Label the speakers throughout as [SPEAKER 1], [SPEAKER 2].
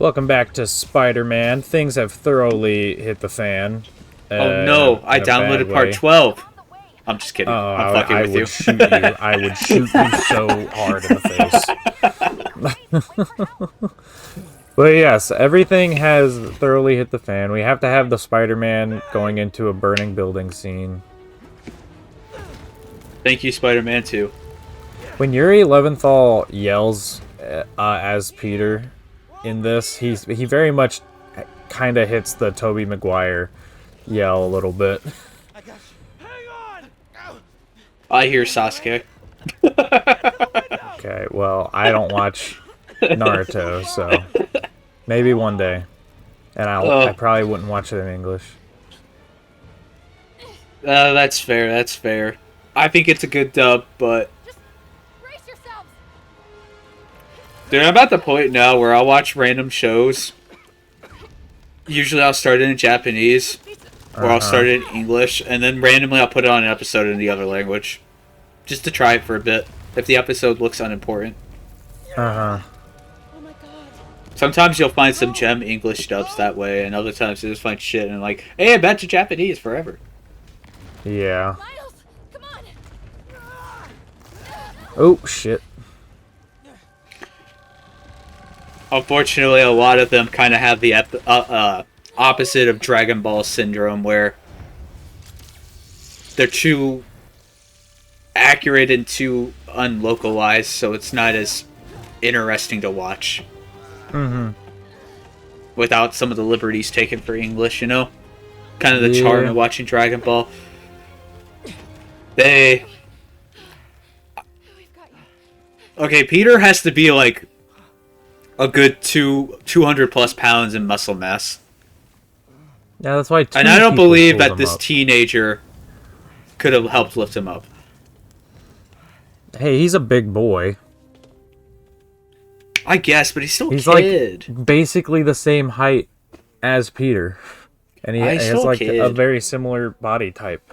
[SPEAKER 1] Welcome back to Spider-Man. Things have thoroughly hit the fan.
[SPEAKER 2] Oh no, I
[SPEAKER 1] In a bad
[SPEAKER 2] downloaded part
[SPEAKER 1] way.
[SPEAKER 2] 12. I'm just kidding.
[SPEAKER 1] Oh,
[SPEAKER 2] I'm fucking
[SPEAKER 1] I
[SPEAKER 2] with you.
[SPEAKER 1] would shoot you. I would shoot you so hard in the face. But yes, everything has thoroughly hit the fan. We have to have the Spider-Man going into a burning building scene.
[SPEAKER 2] Thank you, Spider-Man 2.
[SPEAKER 1] When Yuri Leventhal yells as Peter in this, he very much kind of hits the Tobey Maguire yell a little bit.
[SPEAKER 2] I hear Sasuke.
[SPEAKER 1] Okay, well, I don't watch Naruto, so maybe one day. And I probably wouldn't watch it in English.
[SPEAKER 2] That's fair, that's fair. I think it's a good dub, but...
[SPEAKER 3] Just brace yourselves.
[SPEAKER 2] Dude, I'm at the point now where I'll watch random shows. Usually I'll start it in Japanese, or I'll start it in English, and then randomly I'll put it on an episode in the other language. Just to try it for a bit, if the episode looks unimportant.
[SPEAKER 1] Uh-huh.
[SPEAKER 3] Oh my god.
[SPEAKER 2] Sometimes you'll find some gem English dubs that way, and other times you'll just find shit and like, hey, I bet you Japanese forever.
[SPEAKER 1] Yeah.
[SPEAKER 3] Miles, come on.
[SPEAKER 1] Oh, shit.
[SPEAKER 2] Unfortunately, a lot of them kind of have the opposite of Dragon Ball syndrome, where they're too accurate and too unlocalized, so it's not as interesting to watch.
[SPEAKER 1] Mm-hmm.
[SPEAKER 2] Without some of the liberties taken for English, you know? Kind of the charm of watching Dragon Ball.
[SPEAKER 3] We've got you.
[SPEAKER 2] Okay, Peter has to be like a good 200 plus pounds in muscle mass.
[SPEAKER 1] Yeah, that's why.
[SPEAKER 2] And I don't
[SPEAKER 1] people
[SPEAKER 2] believe
[SPEAKER 1] pulled
[SPEAKER 2] that
[SPEAKER 1] him
[SPEAKER 2] this
[SPEAKER 1] up.
[SPEAKER 2] teenager could have helped lift him up.
[SPEAKER 1] Hey, he's a big boy.
[SPEAKER 2] I guess, but he's still a
[SPEAKER 1] He's
[SPEAKER 2] kid.
[SPEAKER 1] like basically the same height as Peter, and he
[SPEAKER 2] He's
[SPEAKER 1] has
[SPEAKER 2] still a
[SPEAKER 1] like a
[SPEAKER 2] kid.
[SPEAKER 1] very similar body type.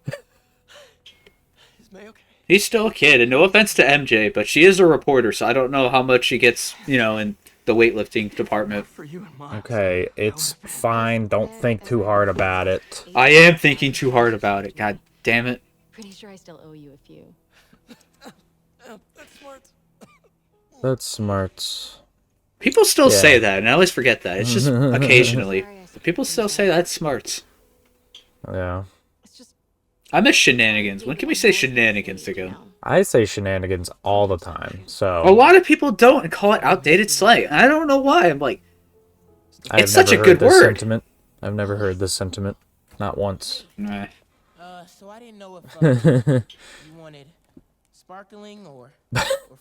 [SPEAKER 4] Is May okay?
[SPEAKER 2] He's still a kid, and no offense to MJ, but she is a reporter, so I don't know how much she gets, you know, in the weightlifting department.
[SPEAKER 4] For you and Miles.
[SPEAKER 1] Okay, it's fine. Don't think too hard about it.
[SPEAKER 2] I am thinking too hard about it. God damn it.
[SPEAKER 3] Pretty sure I still owe you a few.
[SPEAKER 4] That's smart.
[SPEAKER 1] That's smart.
[SPEAKER 2] People still
[SPEAKER 1] Yeah.
[SPEAKER 2] say that, and I always forget that. It's just occasionally.
[SPEAKER 3] Sorry, I said
[SPEAKER 2] People still say that's smarts.
[SPEAKER 1] Yeah.
[SPEAKER 3] It's just
[SPEAKER 2] I miss shenanigans. When can we say shenanigans again?
[SPEAKER 1] I say shenanigans all the time, so
[SPEAKER 2] A lot of people don't and call it outdated slang. I don't know why. I'm like,
[SPEAKER 1] I've
[SPEAKER 2] it's such
[SPEAKER 1] never
[SPEAKER 2] a
[SPEAKER 1] heard
[SPEAKER 2] good
[SPEAKER 1] this
[SPEAKER 2] word.
[SPEAKER 1] sentiment. I've never heard this sentiment, not once.
[SPEAKER 2] nah.
[SPEAKER 5] So I didn't know if you wanted sparkling or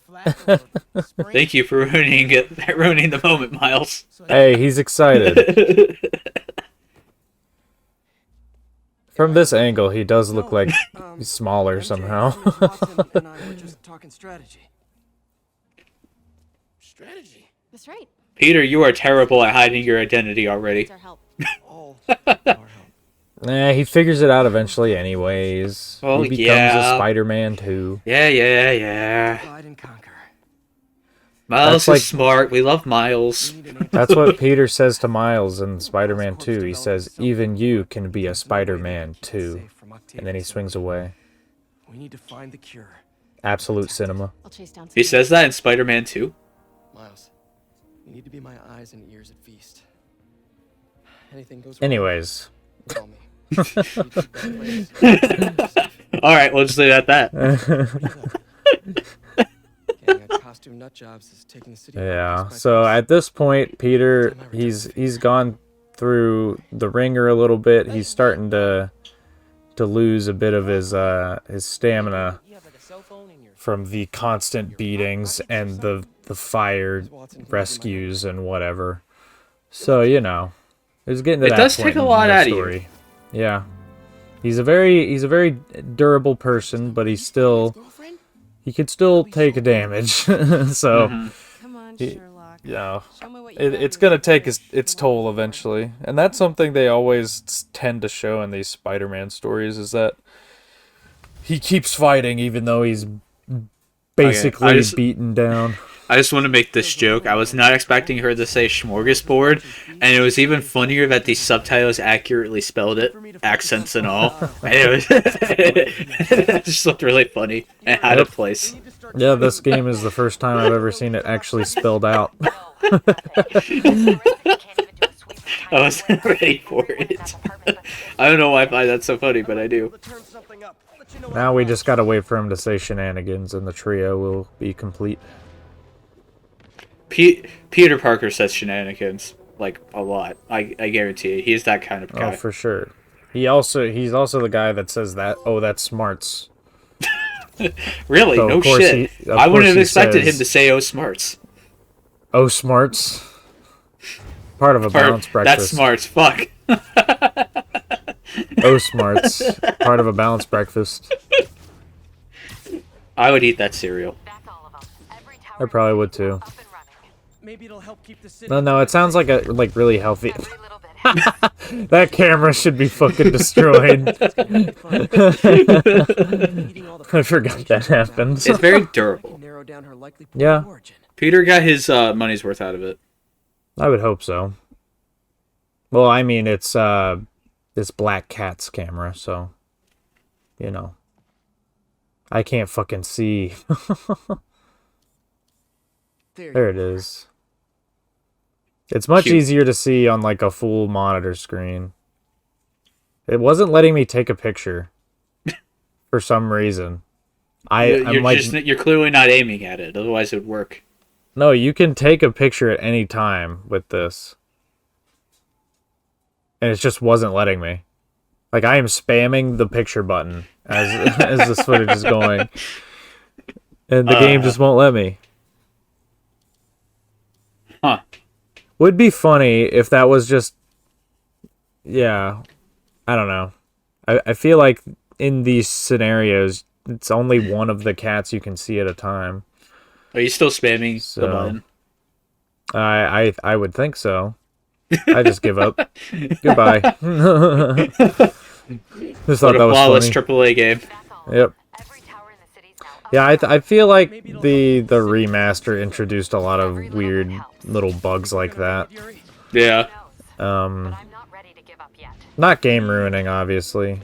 [SPEAKER 5] flat or spring.
[SPEAKER 2] Thank you for ruining the moment, Miles.
[SPEAKER 5] So
[SPEAKER 1] Hey, he's excited. From this angle, he does look like he's smaller
[SPEAKER 4] MJ,
[SPEAKER 1] somehow.
[SPEAKER 4] Watson and I were just talking strategy.
[SPEAKER 5] strategy.
[SPEAKER 3] that's right.
[SPEAKER 2] Peter, you are terrible at hiding your identity already.
[SPEAKER 3] It's our help.
[SPEAKER 4] All our help.
[SPEAKER 1] Nah, he figures it out eventually anyways.
[SPEAKER 2] Oh,
[SPEAKER 1] he becomes
[SPEAKER 2] yeah.
[SPEAKER 1] a Spider-Man too.
[SPEAKER 2] Yeah.
[SPEAKER 4] Divide and conquer.
[SPEAKER 2] Miles
[SPEAKER 1] That's like-
[SPEAKER 2] is smart. We love Miles.
[SPEAKER 4] We need an answer.
[SPEAKER 1] That's what Peter says to Miles in Spider-Man 2. He says, even you can be a Spider-Man too.
[SPEAKER 4] Safe from
[SPEAKER 1] And then he swings away.
[SPEAKER 4] We need to find the cure.
[SPEAKER 1] Absolute cinema.
[SPEAKER 3] I'll chase down.
[SPEAKER 2] He says that in Spider-Man 2.
[SPEAKER 4] Miles, you need to be my eyes and ears at feast. Anything goes wrong,
[SPEAKER 1] Anyways.
[SPEAKER 4] call me. You need to be better place.
[SPEAKER 2] Alright, we'll just leave it at that.
[SPEAKER 4] Getting a costume nut jobs is taking the city.
[SPEAKER 1] Yeah, so at this point, Peter, he's gone through the ringer a little bit. He's starting to lose a bit of his stamina
[SPEAKER 5] You have like a cell phone in your
[SPEAKER 1] from the constant beatings and the fire rescues and whatever. So, you know, it's getting to
[SPEAKER 2] It
[SPEAKER 1] that
[SPEAKER 2] does
[SPEAKER 1] point
[SPEAKER 2] take a
[SPEAKER 1] in
[SPEAKER 2] lot
[SPEAKER 1] the
[SPEAKER 2] out of you.
[SPEAKER 1] story. Yeah. He's a very durable person, but he's still
[SPEAKER 5] girlfriend.
[SPEAKER 1] he could still take a damage. So,
[SPEAKER 3] Come on,
[SPEAKER 1] He-
[SPEAKER 3] Sherlock.
[SPEAKER 1] you know,
[SPEAKER 3] Show me what you got
[SPEAKER 1] it's
[SPEAKER 3] in
[SPEAKER 1] gonna
[SPEAKER 3] your
[SPEAKER 1] take
[SPEAKER 3] pants.
[SPEAKER 1] its toll eventually, and that's something they always tend to show in these Spider-Man stories is that he keeps fighting even though he's basically
[SPEAKER 2] just-
[SPEAKER 1] beaten down.
[SPEAKER 2] I just want to make this joke. I was not expecting her to say smorgasbord, and it was even funnier that the subtitles accurately spelled it, accents and all. And it was it just looked really funny and out of place.
[SPEAKER 1] Yeah, this game is the first time I've ever seen it actually spelled out.
[SPEAKER 2] I wasn't ready for it. I don't know why I find that so funny, but I do.
[SPEAKER 1] Now we just gotta wait for him to say shenanigans, and the trio will be complete.
[SPEAKER 2] Peter Parker says shenanigans like a lot. I guarantee you, he's that kind of guy.
[SPEAKER 1] Oh, for sure. He's also the guy that says that. Oh, that's smarts.
[SPEAKER 2] Really?
[SPEAKER 1] So,
[SPEAKER 2] no shit. I wouldn't have expected him to say "oh smarts."
[SPEAKER 1] Oh smarts. Part of a balanced breakfast.
[SPEAKER 2] That's smarts. Fuck.
[SPEAKER 1] Oh smarts. Part of a balanced breakfast.
[SPEAKER 2] I would eat that cereal.
[SPEAKER 1] I probably would too.
[SPEAKER 5] Maybe it'll help keep the city.
[SPEAKER 1] No, it sounds like really healthy. That camera should be fucking destroyed. I forgot that happened.
[SPEAKER 2] It's very durable.
[SPEAKER 1] Yeah.
[SPEAKER 2] Peter got his money's worth out of it.
[SPEAKER 1] I would hope so. Well, I mean, it's this Black Cat's camera, so you know. I can't fucking see. There it is. It's much easier to see on like a full monitor screen. It wasn't letting me take a picture for some reason.
[SPEAKER 2] You're clearly not aiming at it, otherwise it would work.
[SPEAKER 1] No, you can take a picture at any time with this. And it just wasn't letting me. Like, I am spamming the picture button as this footage is going. And the game just won't let me.
[SPEAKER 2] Huh.
[SPEAKER 1] Would be funny if that was just... Yeah. I don't know. I feel like in these scenarios, it's only one of the cats you can see at a time.
[SPEAKER 2] Are you still spamming the button?
[SPEAKER 1] I would think so. I just give up. Goodbye. Just thought that was
[SPEAKER 2] flawless
[SPEAKER 1] funny.
[SPEAKER 2] AAA game.
[SPEAKER 1] Yep. Yeah, I feel like the remaster introduced a lot of weird little bugs like that.
[SPEAKER 2] Yeah.
[SPEAKER 1] Not game ruining, obviously,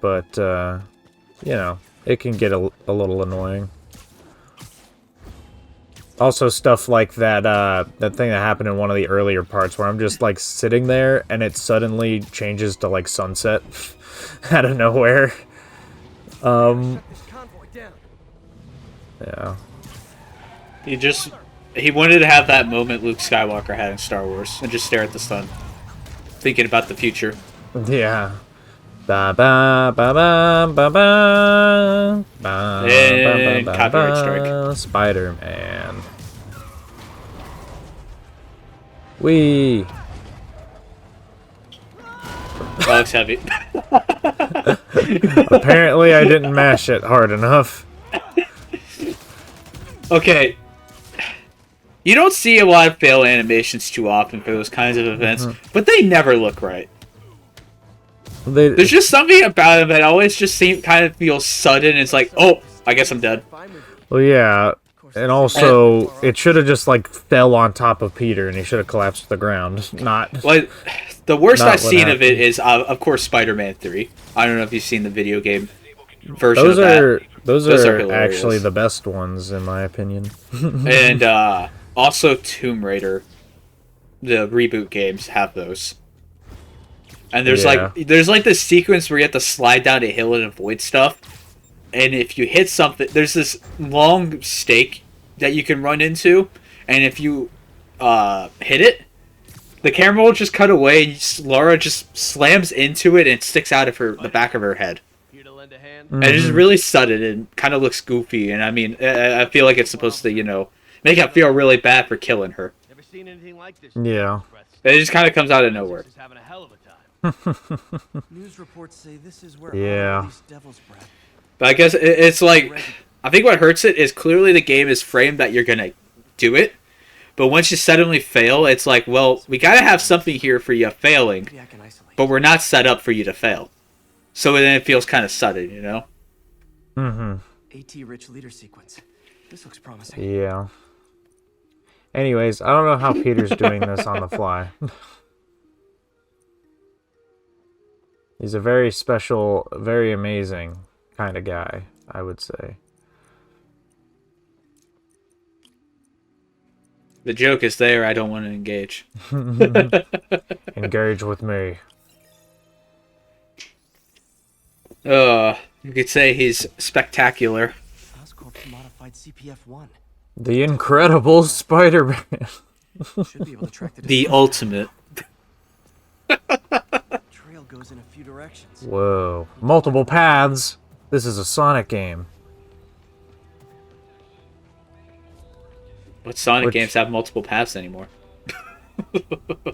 [SPEAKER 1] but you know, it can get a little annoying. Also, stuff like that that thing that happened in one of the earlier parts where I'm just like sitting there and it suddenly changes to like sunset out of nowhere. Yeah.
[SPEAKER 2] He wanted to have that moment Luke Skywalker had in Star Wars and just stare at the sun, thinking about the future.
[SPEAKER 1] Yeah. Ba ba ba ba ba ba ba.
[SPEAKER 2] And copyright strike.
[SPEAKER 1] Spider-Man. Wee.
[SPEAKER 2] That looks heavy.
[SPEAKER 1] Apparently, I didn't mash it hard enough.
[SPEAKER 2] Okay. You don't see a lot of fail animations too often for those kinds of events, but they never look right. There's just something about it that always just kind of feels sudden. It's like, oh, I guess I'm dead.
[SPEAKER 1] Well, yeah, and also it should have just like fell on top of Peter, and he should have collapsed to the ground. Not
[SPEAKER 2] like the worst
[SPEAKER 1] not
[SPEAKER 2] I've seen of it is, of course, Spider-Man 3. I don't know if you've seen the video game version of that.
[SPEAKER 1] Those are actually the best ones, in my opinion.
[SPEAKER 2] And also Tomb Raider, the reboot games have those. And there's like this sequence where you have to slide down a hill and avoid stuff. And if you hit something, there's this long stake that you can run into, and if you hit it, the camera will just cut away, and Laura just slams into it and it sticks out of the back of her head. And it's just really sudden and kind of looks goofy. And I mean, I feel like it's supposed to, you know, make it feel really bad for killing her.
[SPEAKER 6] Never seen anything like this.
[SPEAKER 1] Yeah.
[SPEAKER 2] It just kind of comes out of nowhere.
[SPEAKER 6] Having a hell of a time.
[SPEAKER 5] News reports say this is where
[SPEAKER 1] Yeah.
[SPEAKER 5] all these devil's breath.
[SPEAKER 2] But I guess it's like, I think what hurts it is clearly the game is framed that you're going to do it. But once you suddenly fail, it's like, well, we got to have something here for you failing.
[SPEAKER 5] Maybe I can isolate.
[SPEAKER 2] But we're not set up for you to fail. So then it feels kind of sudden, you know?
[SPEAKER 1] Mm-hmm.
[SPEAKER 5] AT rich leader sequence. This looks promising.
[SPEAKER 1] Yeah. Anyways, I don't know how Peter's doing this on the fly. He's a very special, very amazing kind of guy, I would say.
[SPEAKER 2] The joke is there. I don't want to engage.
[SPEAKER 1] Engage with me.
[SPEAKER 2] You could say he's spectacular.
[SPEAKER 4] Oscorp's modified CPF-1.
[SPEAKER 1] The Incredible Spider-Man.
[SPEAKER 4] Should be able to track the
[SPEAKER 2] The ultimate.
[SPEAKER 4] trail goes in a few directions.
[SPEAKER 1] Whoa. Multiple paths. This is a Sonic game.
[SPEAKER 2] What Sonic
[SPEAKER 1] Which-
[SPEAKER 2] games have multiple paths anymore?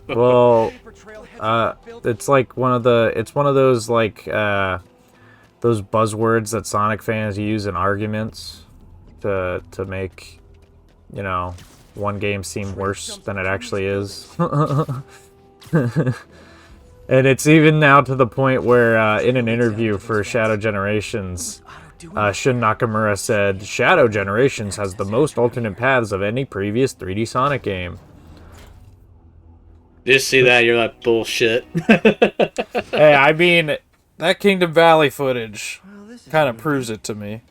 [SPEAKER 1] Well, it's like one of those like those buzzwords that Sonic fans use in arguments to make, you know, one game seem worse than it actually is. And it's even now to the point where in an interview for Shadow Generations, Shun Nakamura said, Shadow Generations has the most alternate paths of any previous 3D Sonic game.
[SPEAKER 2] You just see that, you're like, bullshit.
[SPEAKER 1] Hey, I mean, that Kingdom Valley footage
[SPEAKER 4] Well, this is
[SPEAKER 1] kind of
[SPEAKER 4] weird.
[SPEAKER 1] proves it to me.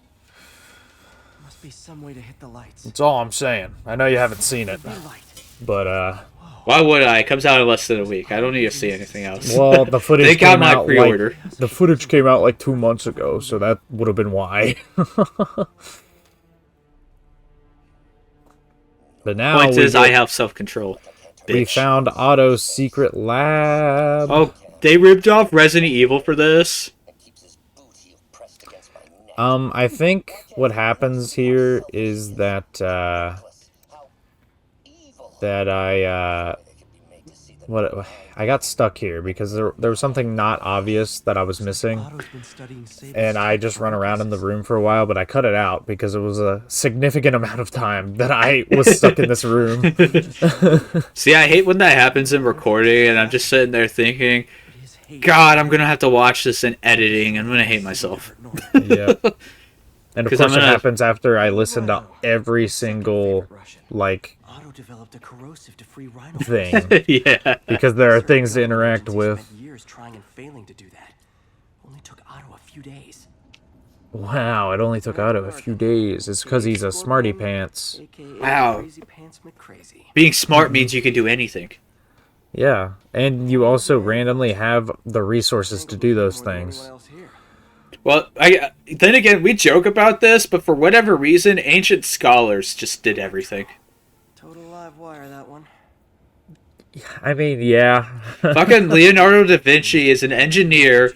[SPEAKER 4] Must be some way to hit the lights.
[SPEAKER 1] That's all I'm saying. I know you haven't seen it,
[SPEAKER 4] Be light.
[SPEAKER 1] but
[SPEAKER 2] Why would I? It comes out in less than a week. I don't need to see anything else.
[SPEAKER 1] well, the footage
[SPEAKER 2] They got
[SPEAKER 1] came
[SPEAKER 2] my
[SPEAKER 1] out
[SPEAKER 2] pre-order.
[SPEAKER 1] like the footage came out like 2 months ago, so that would have been why. But now
[SPEAKER 2] Point is,
[SPEAKER 1] we
[SPEAKER 2] I have self-control.
[SPEAKER 1] we
[SPEAKER 2] Bitch.
[SPEAKER 1] found Otto's secret lab.
[SPEAKER 2] Oh, they ripped off Resident Evil for this?
[SPEAKER 1] I think what happens here is that I got stuck here because there was something not obvious that I was missing,
[SPEAKER 4] Otto's been studying Saber's
[SPEAKER 1] and I just run around in the room for a while, but I cut it out because it was a significant amount of time that I was stuck in this room.
[SPEAKER 2] See, I hate when that happens in recording, and I'm just sitting there thinking,
[SPEAKER 4] his hate
[SPEAKER 2] God, I'm gonna have to watch this in editing. I'm gonna hate myself.
[SPEAKER 1] Yeah. And of
[SPEAKER 2] 'Cause
[SPEAKER 1] course
[SPEAKER 2] I'm
[SPEAKER 1] it
[SPEAKER 2] gonna-
[SPEAKER 1] happens after I listen to every single
[SPEAKER 4] Russian.
[SPEAKER 1] like
[SPEAKER 4] Otto developed a corrosive to free rhino
[SPEAKER 1] thing
[SPEAKER 2] Yeah.
[SPEAKER 1] because there are things to interact with.
[SPEAKER 4] Spent years trying and failing to do that. Only took Otto a few days.
[SPEAKER 1] Wow, it only took Otto a few days. It's because he's a smarty pants.
[SPEAKER 4] AKA
[SPEAKER 2] Wow.
[SPEAKER 4] Crazy Pants McCrazy.
[SPEAKER 2] Being smart means you can do anything.
[SPEAKER 1] Yeah, and you also randomly have the resources to do those
[SPEAKER 4] More than
[SPEAKER 1] things.
[SPEAKER 4] anyone else here.
[SPEAKER 2] Well, then again, we joke about this, but for whatever reason, ancient scholars just did everything.
[SPEAKER 4] Total live wire, that one.
[SPEAKER 1] I mean, yeah.
[SPEAKER 2] Fucking Leonardo da Vinci is an engineer,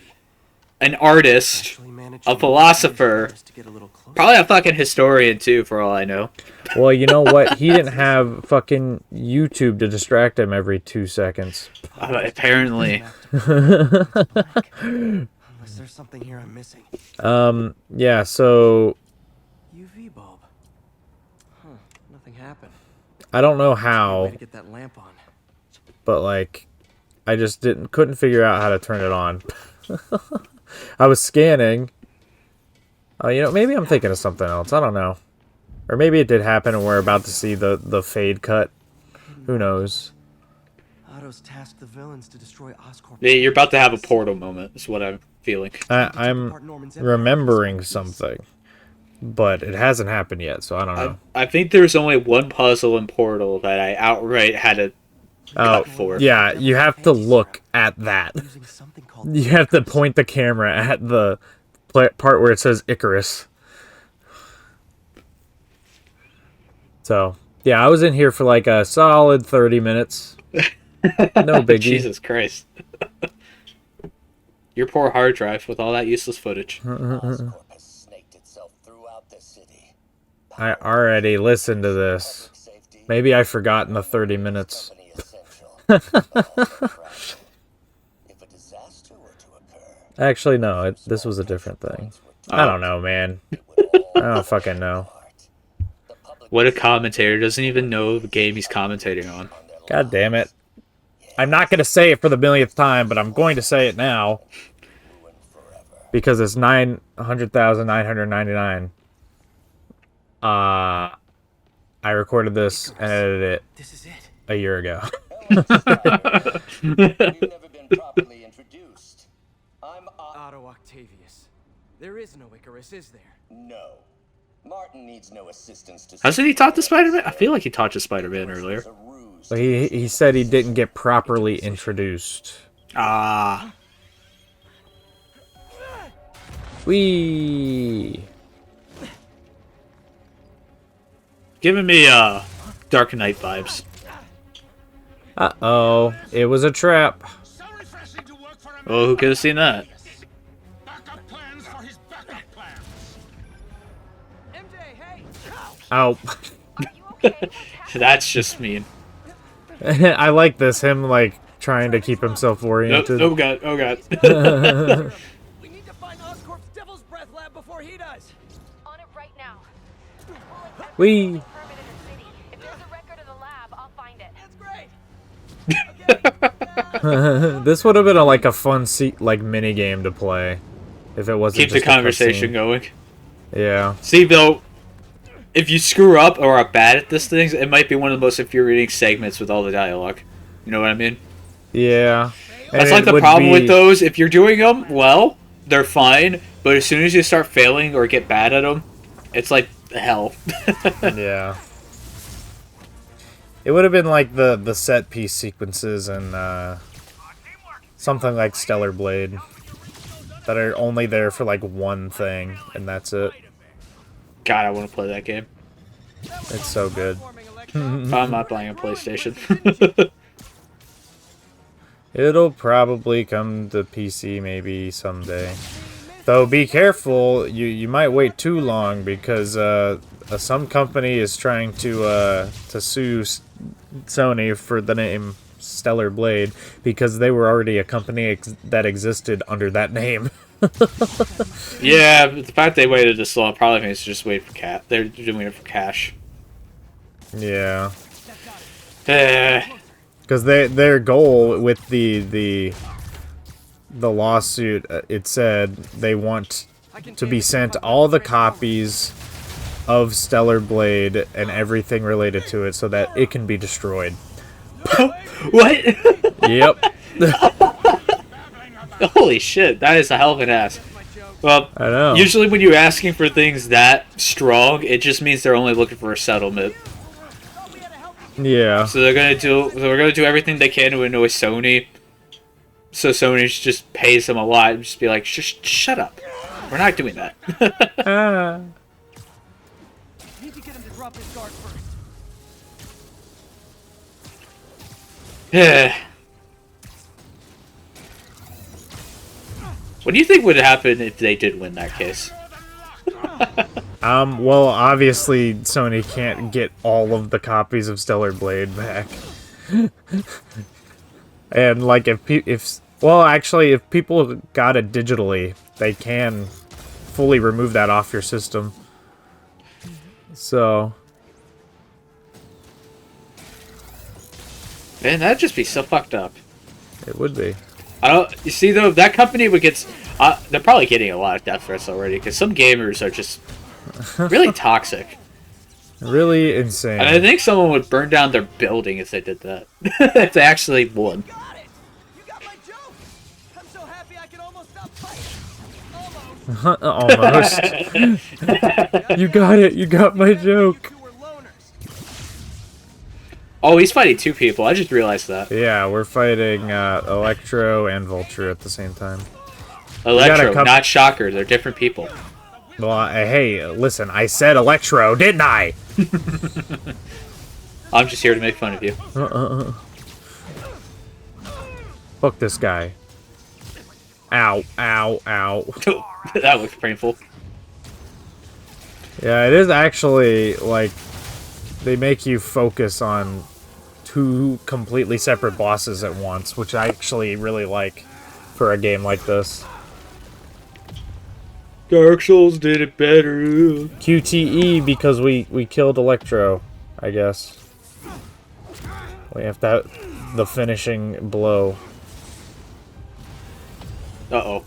[SPEAKER 2] an artist,
[SPEAKER 4] Actually managed
[SPEAKER 2] a
[SPEAKER 4] to
[SPEAKER 2] philosopher,
[SPEAKER 4] just to get a little closer.
[SPEAKER 2] probably a fucking historian too, for all I know.
[SPEAKER 1] Well, you know what? He didn't have fucking YouTube to distract him every 2 seconds.
[SPEAKER 2] Apparently.
[SPEAKER 4] Unless there's something here I'm missing.
[SPEAKER 1] Yeah, so
[SPEAKER 4] UV bulb. Huh. Nothing happened.
[SPEAKER 1] I don't know
[SPEAKER 4] Way
[SPEAKER 1] how,
[SPEAKER 4] to get that lamp on.
[SPEAKER 1] but like I just couldn't figure out how to turn it on. I was scanning. You know, maybe I'm thinking of something else. I don't know. Or maybe it did happen and we're about to see the fade cut. Who knows?
[SPEAKER 4] Otto's tasked the villains to destroy Oscorp.
[SPEAKER 2] Yeah, you're about to have a portal moment, is what I'm feeling.
[SPEAKER 1] I'm remembering something, but it hasn't happened yet, so I don't know.
[SPEAKER 2] I think there's only one puzzle in Portal that I outright had a cut for.
[SPEAKER 1] Yeah, you have to look at that.
[SPEAKER 4] Using something called
[SPEAKER 1] You have to point the camera at the part where it says Icarus. So, yeah, I was in here for like a solid 30 minutes. No biggie.
[SPEAKER 2] Jesus Christ. Your poor hard drive with all that useless footage.
[SPEAKER 7] Oscorp has snaked itself throughout the city.
[SPEAKER 1] I already listened to this.
[SPEAKER 7] Safety,
[SPEAKER 1] Maybe I forgot in the 30 minutes.
[SPEAKER 7] company essential. If a disaster were to occur,
[SPEAKER 1] Actually, no, this was a different thing. I don't know, man. I don't fucking know.
[SPEAKER 7] the public
[SPEAKER 2] What a commentator. Doesn't even know the game he's commentating on.
[SPEAKER 1] God damn it. I'm not going to say it for the millionth time, but I'm going to say it now. Because it's 900,999. I recorded this and edited it
[SPEAKER 4] This is it.
[SPEAKER 1] a year ago.
[SPEAKER 7] You've never been properly introduced. I'm
[SPEAKER 4] Otto Octavius. There is no Icarus, is there?
[SPEAKER 7] No. Martin needs no assistance to.
[SPEAKER 2] Hasn't he talked to Spider-Man? I feel like he talked to Spider-Man earlier.
[SPEAKER 7] A ruse.
[SPEAKER 1] But he said he didn't get properly introduced.
[SPEAKER 2] Ah.
[SPEAKER 1] Whee!
[SPEAKER 2] Giving me, Dark Knight vibes.
[SPEAKER 1] Uh-oh. It was a trap.
[SPEAKER 8] So refreshing to work for a
[SPEAKER 2] Oh, who could have seen that?
[SPEAKER 8] backup plans for his backup plans.
[SPEAKER 4] MJ, hey!
[SPEAKER 1] Ow.
[SPEAKER 2] That's just mean.
[SPEAKER 1] I like this, him, like, trying to keep himself
[SPEAKER 2] Oh,
[SPEAKER 1] oriented.
[SPEAKER 2] oh god, oh god.
[SPEAKER 4] We need to find Oscorp's Devil's Breath lab before he does.
[SPEAKER 3] On it right now.
[SPEAKER 1] Whee!
[SPEAKER 3] Permit in the city. If there's a record of the lab, I'll find it.
[SPEAKER 4] That's great.
[SPEAKER 1] This would have been like a fun mini game to play if it wasn't
[SPEAKER 2] Keep the
[SPEAKER 1] just a
[SPEAKER 2] conversation
[SPEAKER 1] cutscene.
[SPEAKER 2] going.
[SPEAKER 1] Yeah.
[SPEAKER 2] See, though, if you screw up or are bad at this thing, it might be one of the most infuriating segments with all the dialogue. You know what I mean?
[SPEAKER 1] Yeah.
[SPEAKER 2] That's
[SPEAKER 1] And
[SPEAKER 2] like
[SPEAKER 1] it
[SPEAKER 2] the
[SPEAKER 1] would
[SPEAKER 2] problem
[SPEAKER 1] be-
[SPEAKER 2] with those. If you're doing them well, they're fine. But as soon as you start failing or get bad at them, it's like hell.
[SPEAKER 1] Yeah. It would have been like the set piece sequences and something like Stellar Blade that are only there for like one thing and that's it.
[SPEAKER 2] God, I want to play that game.
[SPEAKER 1] It's so good.
[SPEAKER 2] I'm not buying a PlayStation.
[SPEAKER 1] It'll probably come to PC maybe someday. Though be careful, you might wait too long because some company is trying to sue Sony for the name Stellar Blade because they were already a company that existed under that name.
[SPEAKER 2] Yeah, but the fact they waited this long probably means just wait for cat. They're doing it for cash.
[SPEAKER 1] Yeah.
[SPEAKER 2] Eh.
[SPEAKER 1] Because their goal with the lawsuit, it said they want to be sent all the copies of Stellar Blade and everything related to it so that it can be destroyed.
[SPEAKER 2] What?
[SPEAKER 1] Yep.
[SPEAKER 2] Holy shit, that is a hell of an ask. Well,
[SPEAKER 1] I know.
[SPEAKER 2] usually when you're asking for things that strong, it just means they're only looking for a settlement.
[SPEAKER 1] Yeah.
[SPEAKER 2] So they're gonna do everything they can to annoy Sony. So Sony just pays them a lot and just be like, shut up. We're not doing that.
[SPEAKER 1] Ah.
[SPEAKER 4] Need to get him to drop his guard first.
[SPEAKER 2] Yeah. What do you think would happen if they did win that case?
[SPEAKER 1] Well, obviously Sony can't get all of the copies of Stellar Blade back. And like if people got it digitally, they can fully remove that off your system. So,
[SPEAKER 2] Man, that'd just be so fucked up.
[SPEAKER 1] it would be.
[SPEAKER 2] You see though, if that company would get, they're probably getting a lot of death threats already because some gamers are just really toxic.
[SPEAKER 1] Really insane.
[SPEAKER 2] And I think someone would burn down their building if they did that. If they actually won.
[SPEAKER 4] Got it! You got my joke! I'm so happy I can almost stop fighting. Almost.
[SPEAKER 1] Almost. You got it. You got my joke.
[SPEAKER 4] You two were loners.
[SPEAKER 2] Oh, he's fighting two people. I just realized that.
[SPEAKER 1] Yeah, we're fighting Electro and Vulture at the same time.
[SPEAKER 2] Electro,
[SPEAKER 1] couple-
[SPEAKER 2] not Shocker. They're different people.
[SPEAKER 1] Well, hey, listen, I said Electro, didn't I?
[SPEAKER 2] I'm just here to make fun of you.
[SPEAKER 1] Fuck this guy. Ow, ow, ow.
[SPEAKER 2] That looks painful.
[SPEAKER 1] Yeah, it is actually, like, they make you focus on two completely separate bosses at once, which I actually really like for a game like this.
[SPEAKER 2] Dark Souls did it better.
[SPEAKER 1] QTE because we killed Electro, I guess. We have to have the finishing blow.
[SPEAKER 2] Uh-oh.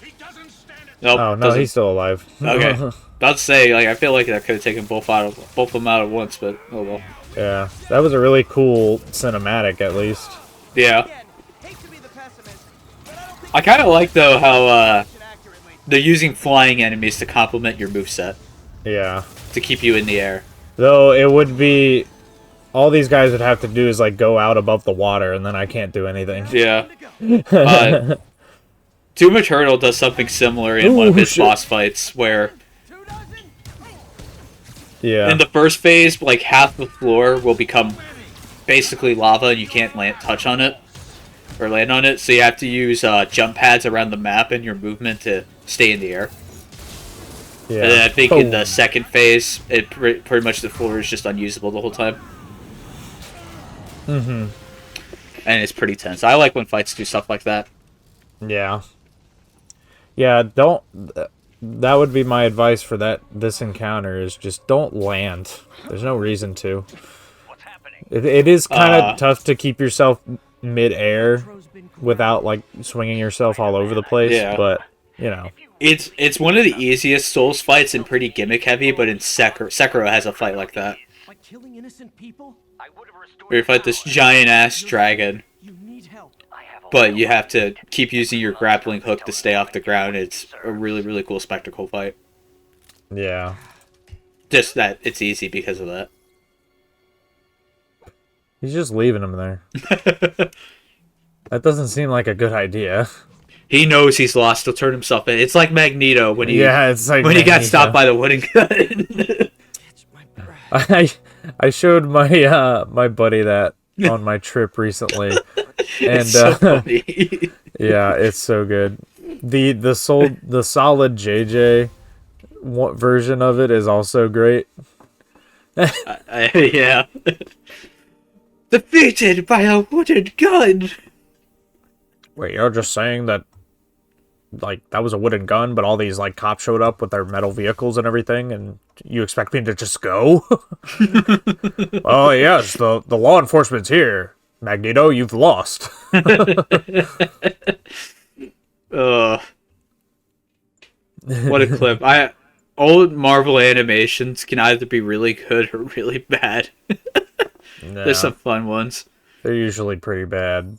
[SPEAKER 8] He doesn't stand a
[SPEAKER 2] Nope,
[SPEAKER 1] Oh no,
[SPEAKER 2] doesn't-
[SPEAKER 1] he's still alive.
[SPEAKER 2] Okay. About to say, like, I feel like I could have taken both of them out at once, but oh well.
[SPEAKER 1] Yeah, that was a really cool cinematic, at least.
[SPEAKER 2] Yeah.
[SPEAKER 5] Again, hate to be the pessimist, but I don't think
[SPEAKER 2] I kind of like, though, how
[SPEAKER 5] accurately.
[SPEAKER 2] they're using flying enemies to complement your moveset,
[SPEAKER 1] Yeah.
[SPEAKER 2] to keep you in the air.
[SPEAKER 1] Though it would be, all these guys would have to do is like go out above the water, and then I can't do anything.
[SPEAKER 2] Yeah. Doom Eternal does something similar in one of
[SPEAKER 1] Ooh,
[SPEAKER 2] his
[SPEAKER 1] shit.
[SPEAKER 2] boss fights, where
[SPEAKER 5] 2 dozen?
[SPEAKER 1] Yeah.
[SPEAKER 2] in the first phase, like, half the floor will become basically lava, and you can't touch on it, or land on it, so you have to use jump pads around the map and your movement to stay in the air.
[SPEAKER 1] Yeah.
[SPEAKER 2] And then I think in the
[SPEAKER 1] Boom.
[SPEAKER 2] second phase, it pretty much the floor is just unusable the whole time.
[SPEAKER 1] Mm-hmm.
[SPEAKER 2] And it's pretty tense. I like when fights do stuff like that.
[SPEAKER 1] Yeah. Yeah, don't... That would be my advice for this encounter, is just don't land. There's no reason to. It is kind of tough to keep yourself mid-air without, like, swinging yourself all over the place,
[SPEAKER 2] Yeah.
[SPEAKER 1] but, you know.
[SPEAKER 2] It's one of the easiest Souls fights and pretty gimmick heavy, but in Sekiro has a fight like that.
[SPEAKER 5] Like killing innocent people?
[SPEAKER 2] Where you fight this giant ass dragon,
[SPEAKER 5] You need help.
[SPEAKER 2] but you have to keep using your grappling hook to stay off the ground. It's a really, really cool spectacle fight.
[SPEAKER 1] Yeah.
[SPEAKER 2] Just that it's easy because of that.
[SPEAKER 1] He's just leaving him there. That doesn't seem like a good idea.
[SPEAKER 2] He knows he's lost. He'll turn himself in. It's like Magneto when he
[SPEAKER 1] It's like
[SPEAKER 2] when he got
[SPEAKER 1] Magneto.
[SPEAKER 2] stopped by the wooden gun.
[SPEAKER 1] I showed my my buddy that on my trip recently, and
[SPEAKER 2] It's so funny.
[SPEAKER 1] yeah, it's so good. The solid JJ version of it is also great.
[SPEAKER 2] Yeah. Defeated by a wooden gun.
[SPEAKER 1] Wait, you're just saying that, like, that was a wooden gun, but all these, like, cops showed up with their metal vehicles and everything, and you expect me to just go? Oh, yes, the law enforcement's here. Magneto, you've lost.
[SPEAKER 2] What a clip. Old Marvel animations can either be really good or really bad. There's some fun ones.
[SPEAKER 1] They're usually pretty bad.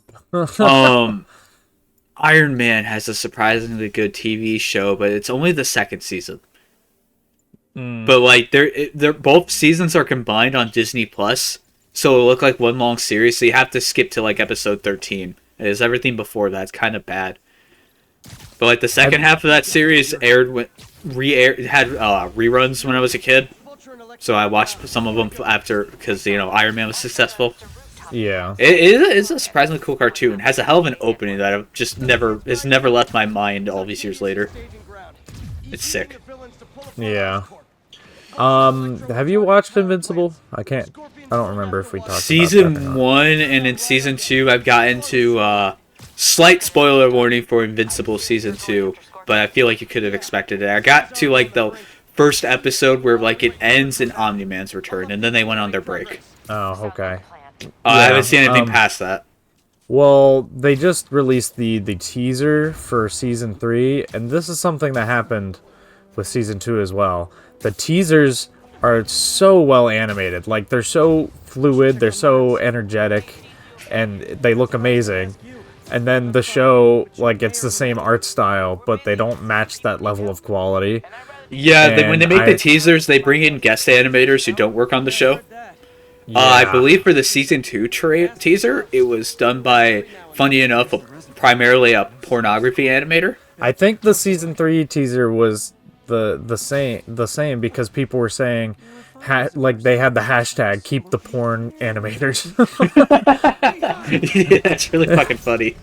[SPEAKER 2] Iron Man has a surprisingly good TV show, but it's only the second season. But like they're both seasons are combined on Disney Plus, so it'll look like one long series. So you have to skip to like episode 13. As everything before that's kind of bad. But like the second half of that series had reruns when I was a kid, so I watched some of them after because Iron Man was successful.
[SPEAKER 1] Yeah.
[SPEAKER 2] It is a surprisingly cool cartoon. It has a hell of an opening that I've just never left my mind all these years later. It's sick.
[SPEAKER 1] Yeah. Have you watched Invincible? I don't remember if we talked about that or
[SPEAKER 2] Season
[SPEAKER 1] not.
[SPEAKER 2] 1 and in Season 2 I've gotten to slight spoiler warning for Invincible Season 2, but I feel like you could have expected it. I got to like the first episode where like it ends in Omni-Man's return, and then they went on their break.
[SPEAKER 1] Oh, okay.
[SPEAKER 2] I haven't seen anything
[SPEAKER 1] um,
[SPEAKER 2] past that.
[SPEAKER 1] Well, they just released the teaser for Season 3, and this is something that happened with Season 2 as well. The teasers are so well animated. Like, they're so fluid, they're so energetic, and they look amazing. And then the show, like, it's the same art style, but they don't match that level of quality.
[SPEAKER 2] Yeah, when they
[SPEAKER 1] and
[SPEAKER 2] make the teasers, they bring in guest animators who don't work on the show. I
[SPEAKER 1] Yeah.
[SPEAKER 2] believe for the Season 2 teaser, it was done by, funny enough, primarily a pornography animator.
[SPEAKER 1] I think the Season 3 teaser was the same because people were saying like they had the hashtag keep the porn animators.
[SPEAKER 2] Yeah, that's really fucking funny.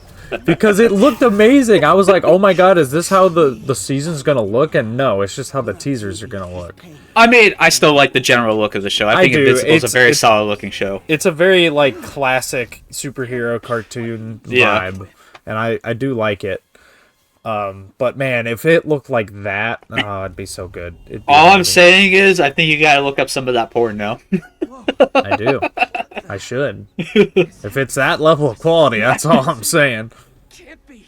[SPEAKER 1] Because it looked amazing. I was like, oh my god, is this how the season's gonna look? And no, it's just how the teasers are gonna look.
[SPEAKER 2] I mean, I still like the general look of the show. I think
[SPEAKER 1] do.
[SPEAKER 2] Invincible's a very
[SPEAKER 1] It's-
[SPEAKER 2] solid looking show.
[SPEAKER 1] It's a very like classic superhero cartoon
[SPEAKER 2] Yeah.
[SPEAKER 1] vibe, and I do like it. But man, if it looked like that, oh, it'd be so good. It'd be
[SPEAKER 2] All I'm
[SPEAKER 1] amazing.
[SPEAKER 2] saying is, I think you gotta look up some of that porn now.
[SPEAKER 1] I do. I should. If it's that level of quality, that's all I'm saying.
[SPEAKER 5] Can't be.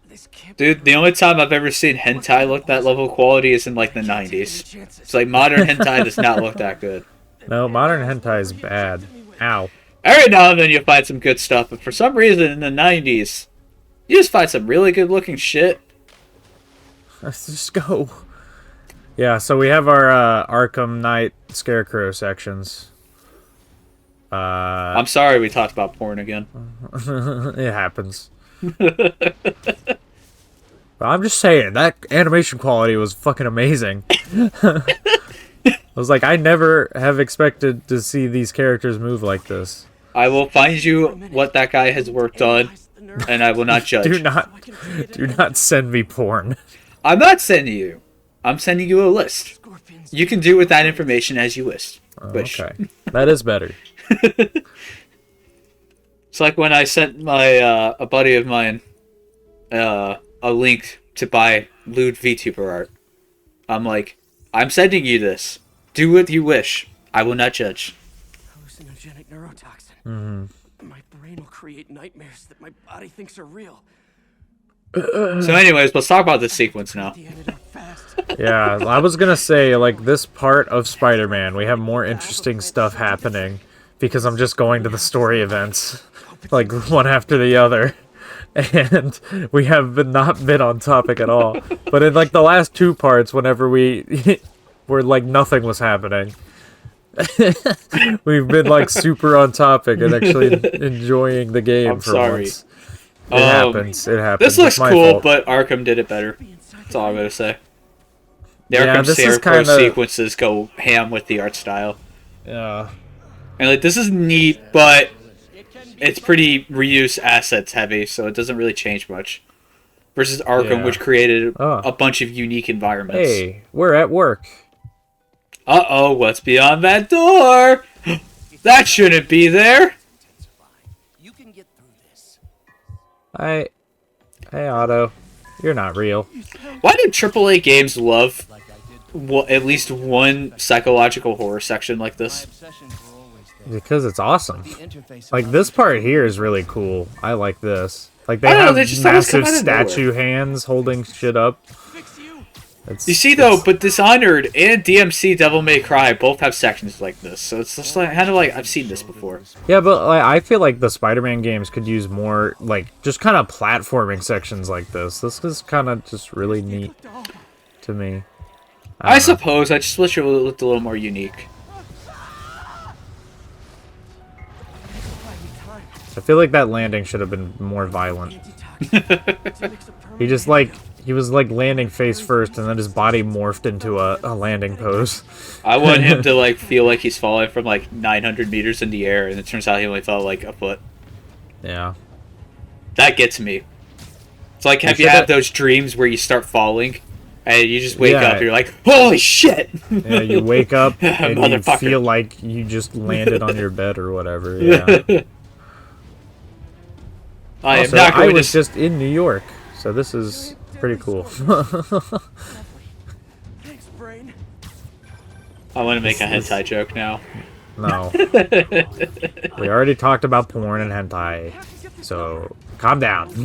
[SPEAKER 5] This can't
[SPEAKER 2] Dude, the only time I've ever seen hentai look that level of quality is in like the 90s. It's like modern hentai does not look that good.
[SPEAKER 1] No, modern hentai is bad. Ow.
[SPEAKER 2] Every now and then you find some good stuff, but for some reason in the 90s, you just find some really good looking shit.
[SPEAKER 1] Let's just go. Yeah, so we have our Arkham Knight Scarecrow sections.
[SPEAKER 2] I'm sorry we talked about porn again.
[SPEAKER 1] It happens. But I'm just saying, that animation quality was fucking amazing. I was like, I never have expected to see these characters move like this.
[SPEAKER 2] I will find you what that guy has worked on, and I will not judge.
[SPEAKER 1] Do not send me porn.
[SPEAKER 2] I'm not sending you. I'm sending you a list. You can do with that information as you wish.
[SPEAKER 1] Okay, that is better.
[SPEAKER 2] It's like when I sent my a buddy of mine a link to buy lewd VTuber art. I'm like, I'm sending you this. Do what you wish. I will not judge.
[SPEAKER 4] Hallucinogenic neurotoxin. My brain will create nightmares that my body thinks are real.
[SPEAKER 2] So anyways, let's talk about this sequence now.
[SPEAKER 4] The antidote fast.
[SPEAKER 1] Yeah, I was gonna say, like, this part of Spider-Man, we have more interesting stuff happening because I'm just going to the story events, like, one after the other. And we have not been on topic at all. But in, like, the last two parts, whenever we were, like, nothing was happening, we've been, like, super on topic and actually enjoying the game
[SPEAKER 2] I'm
[SPEAKER 1] for
[SPEAKER 2] sorry.
[SPEAKER 1] once. It happens. It happens.
[SPEAKER 2] This looks
[SPEAKER 1] It's my
[SPEAKER 2] cool,
[SPEAKER 1] fault.
[SPEAKER 2] but Arkham did it better. That's all I'm gonna say. The
[SPEAKER 1] Yeah,
[SPEAKER 2] Arkham
[SPEAKER 1] this is
[SPEAKER 2] Scarecrow
[SPEAKER 1] kinda-
[SPEAKER 2] sequences go ham with the art style.
[SPEAKER 1] Yeah.
[SPEAKER 2] And like, this is neat, but it's pretty reuse assets heavy, so it doesn't really change much. Versus Arkham,
[SPEAKER 1] Yeah.
[SPEAKER 2] which created
[SPEAKER 1] Oh.
[SPEAKER 2] a bunch of unique environments.
[SPEAKER 1] Hey, we're at work.
[SPEAKER 2] Uh-oh, what's beyond that door? That shouldn't be there!
[SPEAKER 7] You can get through this.
[SPEAKER 1] Hey, Otto. You're not real.
[SPEAKER 2] Why do AAA games love at least one psychological horror section like this?
[SPEAKER 1] Because it's awesome. Like, this part here is really cool. I like this. Like, they
[SPEAKER 2] I don't know,
[SPEAKER 1] have
[SPEAKER 2] they just always come
[SPEAKER 1] massive
[SPEAKER 2] out of
[SPEAKER 1] statue hands holding shit up. It's,
[SPEAKER 2] You see, though, but Dishonored and DMC Devil May Cry both have sections like this, so it's just like, kind of like, I've seen this before.
[SPEAKER 1] Yeah, but like, I feel like the Spider-Man games could use more, like, just kind of platforming sections like this. This is kind of just really neat to me.
[SPEAKER 2] I suppose, I just wish it looked a little more unique.
[SPEAKER 1] I feel like that landing should have been more violent. He was like landing face first, and then his body morphed into a landing pose.
[SPEAKER 2] I want him to like feel like he's falling from like 900 meters in the air, and it turns out he only fell like a foot.
[SPEAKER 1] Yeah.
[SPEAKER 2] That gets me. It's like, have you had those dreams where you start falling, and you just wake up, and you're like, holy shit!
[SPEAKER 1] Yeah, you wake up, and you
[SPEAKER 2] Motherfucker.
[SPEAKER 1] feel like you just landed on your bed or whatever, yeah.
[SPEAKER 2] I am
[SPEAKER 1] Also,
[SPEAKER 2] not
[SPEAKER 1] I
[SPEAKER 2] going
[SPEAKER 1] was
[SPEAKER 2] to...
[SPEAKER 1] just in New York, so this is pretty cool.
[SPEAKER 4] Thanks, brain.
[SPEAKER 2] I want to make a hentai joke now.
[SPEAKER 1] No. We already talked about porn and hentai, so calm down.
[SPEAKER 9] It's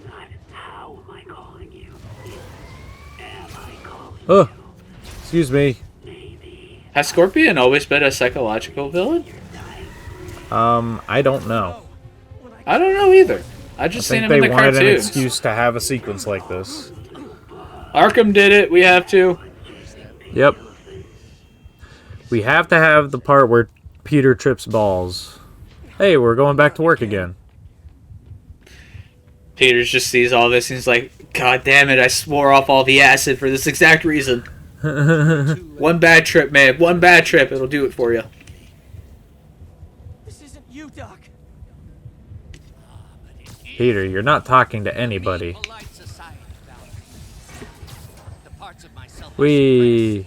[SPEAKER 9] not how am I calling you, it's am I calling
[SPEAKER 1] Oh, excuse me.
[SPEAKER 2] Has Scorpion always been a psychological villain?
[SPEAKER 1] I don't know.
[SPEAKER 2] I don't know either. I
[SPEAKER 1] I
[SPEAKER 2] just seen
[SPEAKER 1] think
[SPEAKER 2] him in
[SPEAKER 1] they
[SPEAKER 2] the
[SPEAKER 1] wanted an
[SPEAKER 2] cartoons.
[SPEAKER 1] excuse to have a sequence like this.
[SPEAKER 2] Arkham did it. We have to.
[SPEAKER 1] Yep. We have to have the part where Peter trips balls. Hey, we're going back to work again.
[SPEAKER 2] Peter just sees all this and he's like, God damn it, I swore off all the acid for this exact reason. One bad trip, man. One bad trip. It'll do it for you.
[SPEAKER 4] This isn't you, Doc.
[SPEAKER 1] Peter, you're not talking to anybody. We.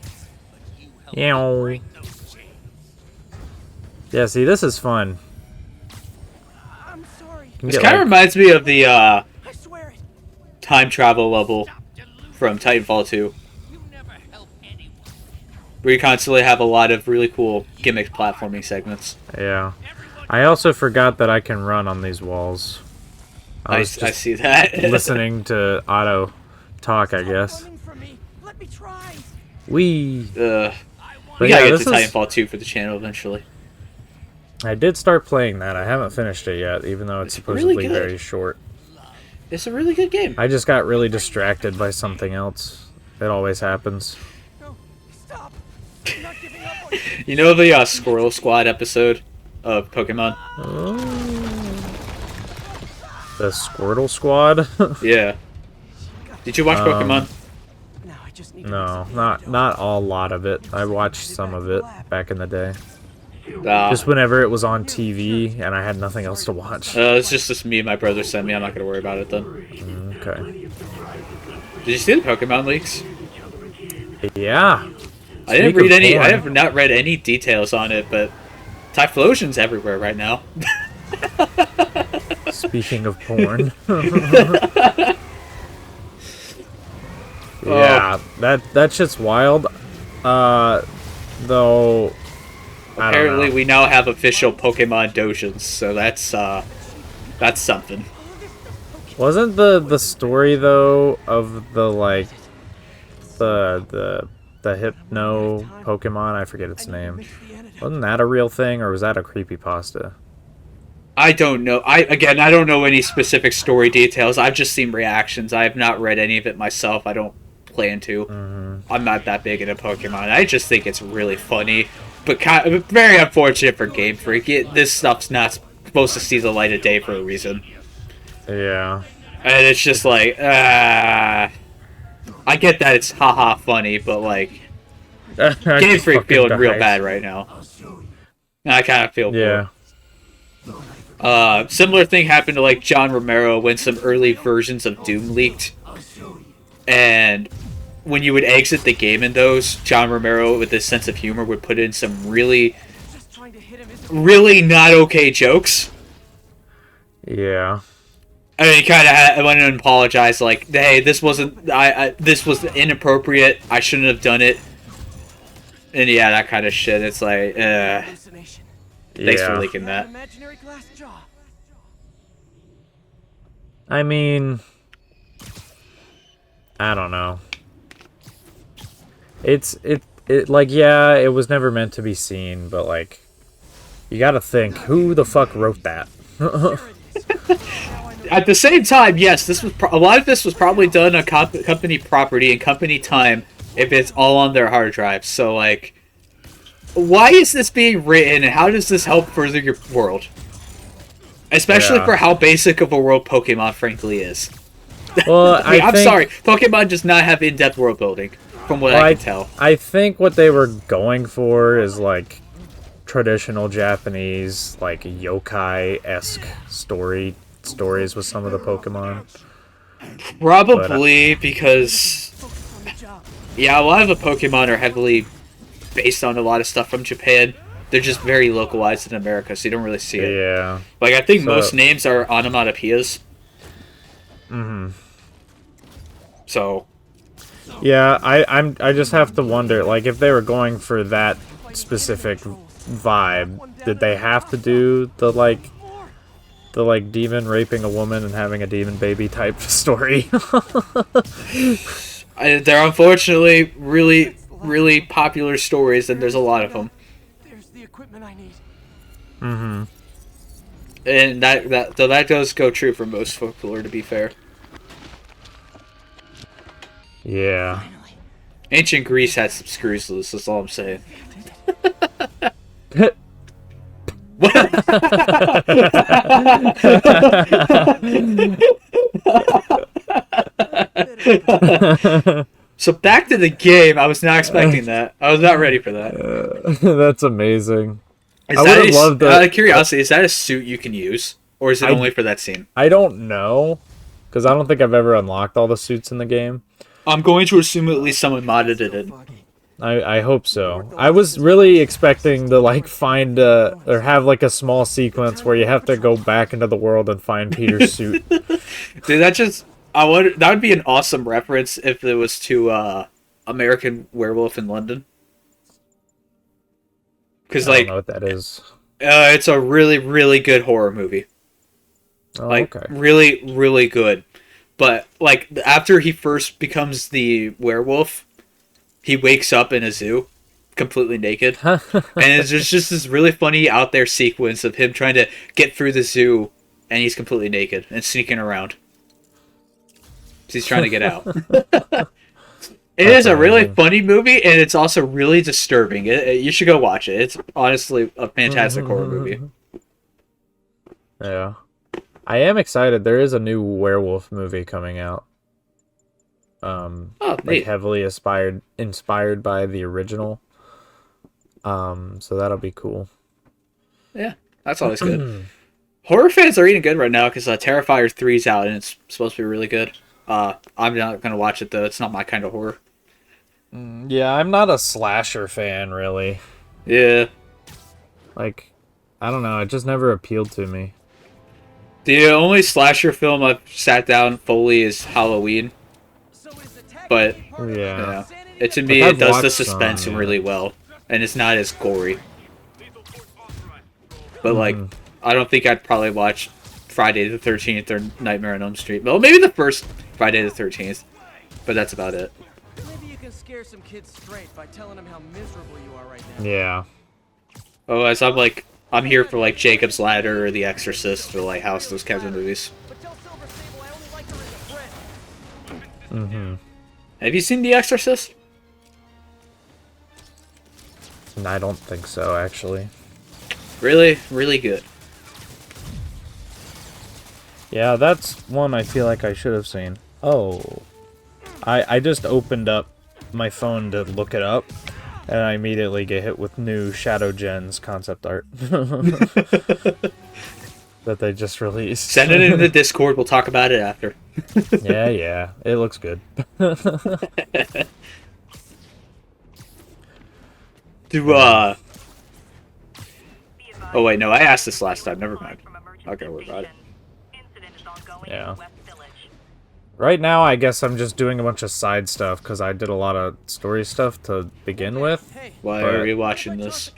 [SPEAKER 1] Yeah, see, this is fun.
[SPEAKER 4] I'm sorry.
[SPEAKER 2] This kind of reminds me of the
[SPEAKER 4] I swear it.
[SPEAKER 2] time travel level from Titanfall 2. Where you constantly have a lot of really cool gimmick platforming segments.
[SPEAKER 1] Yeah. I also forgot that I can run on these walls. I was
[SPEAKER 2] I
[SPEAKER 1] just
[SPEAKER 2] see that.
[SPEAKER 1] listening to Otto talk, I guess.
[SPEAKER 5] Running from me. Let me try.
[SPEAKER 1] We
[SPEAKER 2] We
[SPEAKER 1] But
[SPEAKER 2] gotta
[SPEAKER 1] yeah,
[SPEAKER 2] get to
[SPEAKER 1] this is-
[SPEAKER 2] Titanfall 2 for the channel eventually.
[SPEAKER 1] I did start playing that. I haven't finished it yet, even though it's
[SPEAKER 2] It's really
[SPEAKER 1] supposedly
[SPEAKER 2] good.
[SPEAKER 1] very short.
[SPEAKER 2] It's a really good game.
[SPEAKER 1] I just got really distracted by something else. It always happens.
[SPEAKER 5] No, stop. I'm not giving up on you.
[SPEAKER 2] You know the Squirrel Squad episode of Pokemon?
[SPEAKER 1] The Squirtle Squad?
[SPEAKER 2] Yeah. Did you watch Pokemon?
[SPEAKER 5] Now I just need to
[SPEAKER 1] No, not a lot of it. I watched some of it back in the day. Just whenever it was on TV and I had nothing else to watch.
[SPEAKER 2] It's just this me and my brother sent me. I'm not gonna worry about it then.
[SPEAKER 1] Okay.
[SPEAKER 2] Did you see the Pokemon leaks?
[SPEAKER 1] Yeah.
[SPEAKER 2] I didn't
[SPEAKER 1] Speak
[SPEAKER 2] read
[SPEAKER 1] of
[SPEAKER 2] any. I
[SPEAKER 1] porn.
[SPEAKER 2] have not read any details on it, but Typhlosion's everywhere right now.
[SPEAKER 1] Speaking of porn. Yeah, that shit's wild. Though I don't
[SPEAKER 2] Apparently,
[SPEAKER 1] know.
[SPEAKER 2] we now have official Pokemon dojins, so that's something.
[SPEAKER 1] Wasn't the story though of the like the hypno Pokemon, I forget its name. Wasn't that a real thing or was that a creepypasta?
[SPEAKER 2] I don't know. I don't know any specific story details. I've just seen reactions. I have not read any of it myself. I don't plan to. I'm not that big into Pokemon. I just think it's really funny, but very unfortunate for Game Freak. This stuff's not supposed to see the light of day for a reason.
[SPEAKER 1] Yeah.
[SPEAKER 2] And it's just like, I get that it's haha funny, but like, Game Freak feeling real bad right now. I kind of feel
[SPEAKER 1] Yeah.
[SPEAKER 2] similar thing happened to like John Romero when some early versions of Doom leaked, and when you would exit the game in those, John Romero with his sense of humor would put in some really not okay jokes.
[SPEAKER 1] Yeah.
[SPEAKER 2] I mean, he kind of went and apologized, like, "Hey, this wasn't. This was inappropriate. I shouldn't have done it." And yeah, that kind of shit. It's like, thanks for leaking that.
[SPEAKER 5] Imaginary glass jaw.
[SPEAKER 1] I mean, I don't know. It like, yeah, it was never meant to be seen, but like, you gotta think, who the fuck wrote that?
[SPEAKER 2] At the same time, yes, this was a lot of this was probably done on company property and company time if it's all on their hard drives. So like, why is this being written and how does this help further your world? Especially
[SPEAKER 1] Yeah.
[SPEAKER 2] for how basic of a world Pokemon frankly is.
[SPEAKER 1] Well,
[SPEAKER 2] I'm sorry, Pokemon does not have in-depth world building, from what I can tell.
[SPEAKER 1] I think what they were going for is like traditional Japanese, like yokai-esque stories with some of the Pokemon.
[SPEAKER 2] Probably because, yeah, a lot of the Pokemon are heavily based on a lot of stuff from Japan. They're just very localized in America, so you don't really see it.
[SPEAKER 1] Yeah.
[SPEAKER 2] Like, I think
[SPEAKER 1] So-
[SPEAKER 2] most names are onomatopoeias.
[SPEAKER 1] Mhm.
[SPEAKER 2] So,
[SPEAKER 1] Yeah, I just have to wonder, like, if they were going for that specific vibe, did they have to do the demon raping a woman and having a demon baby type story?
[SPEAKER 2] they're unfortunately really, really popular stories, and there's a lot of them.
[SPEAKER 5] There's the equipment I need.
[SPEAKER 1] Mm-hmm.
[SPEAKER 2] And that does go true for most folklore, to be fair.
[SPEAKER 1] Yeah.
[SPEAKER 2] Ancient Greece had some screws loose, that's all I'm saying. So back to the game. I was not expecting that. I was not ready for that.
[SPEAKER 1] That's amazing.
[SPEAKER 2] Is
[SPEAKER 1] I
[SPEAKER 2] that
[SPEAKER 1] would've loved that.
[SPEAKER 2] out of curiosity, is that a suit you can use? Or is it only for that scene?
[SPEAKER 1] I don't know, because I don't think I've ever unlocked all the suits in the game.
[SPEAKER 2] I'm going to assume at least someone modded it.
[SPEAKER 1] I hope so. I was really expecting to like find or have like a small sequence where you have to go back into the world and find Peter's suit.
[SPEAKER 2] Dude, that would be an awesome reference if it was to American Werewolf in London. Because
[SPEAKER 1] I don't
[SPEAKER 2] like,
[SPEAKER 1] know what that is.
[SPEAKER 2] it's a really, really good horror movie.
[SPEAKER 1] Oh,
[SPEAKER 2] Like,
[SPEAKER 1] okay.
[SPEAKER 2] really, really good. But, like, after he first becomes the werewolf, he wakes up in a zoo, completely naked. And it's just this really funny out there sequence of him trying to get through the zoo, and he's completely naked and sneaking around. So he's trying to get out. It is a really
[SPEAKER 1] amazing.
[SPEAKER 2] funny movie, and it's also really disturbing. You should go watch it. It's honestly a fantastic horror movie.
[SPEAKER 1] Yeah. I am excited. There is a new werewolf movie coming out.
[SPEAKER 2] Oh,
[SPEAKER 1] Like
[SPEAKER 2] neat.
[SPEAKER 1] heavily inspired by the original. So that'll be cool.
[SPEAKER 2] Yeah, that's always good. Horror fans are eating good right now because Terrifier 3's out, and it's supposed to be really good. I'm not going to watch it, though. It's not my kind of horror.
[SPEAKER 1] Yeah, I'm not a slasher fan, really.
[SPEAKER 2] Yeah.
[SPEAKER 1] Like, I don't know. It just never appealed to me.
[SPEAKER 2] The only slasher film I've sat down fully is Halloween. But,
[SPEAKER 1] Yeah.
[SPEAKER 2] yeah. To me,
[SPEAKER 1] I've
[SPEAKER 2] it does the
[SPEAKER 1] watched
[SPEAKER 2] suspense
[SPEAKER 1] some, yeah.
[SPEAKER 2] really well. And it's not as gory. But, like, I don't think I'd probably watch Friday the 13th or Nightmare on Elm Street. Well, maybe the first Friday the 13th. But that's about it.
[SPEAKER 5] Maybe you can scare some kids straight by telling them how miserable you are right now.
[SPEAKER 1] Yeah.
[SPEAKER 2] Oh, as I'm here for, like, Jacob's Ladder or The Exorcist or, like, House, those kinds of movies.
[SPEAKER 5] But tell Silver Sable I only like her as a friend.
[SPEAKER 2] Have you seen The Exorcist?
[SPEAKER 1] I don't think so, actually.
[SPEAKER 2] Really, really good.
[SPEAKER 1] Yeah, that's one I feel like I should have seen. Oh. I just opened up my phone to look it up, and I immediately get hit with new Shadow Gens concept art. That they just released.
[SPEAKER 2] Send it in the Discord. We'll talk about it after.
[SPEAKER 1] Yeah. It looks good.
[SPEAKER 2] Oh, wait, no, I asked this last time. Never mind. Okay, worry about it.
[SPEAKER 1] Yeah. Right now, I guess I'm just doing a bunch of side stuff, because I did a lot of story stuff to begin with.
[SPEAKER 2] Why are you watching this?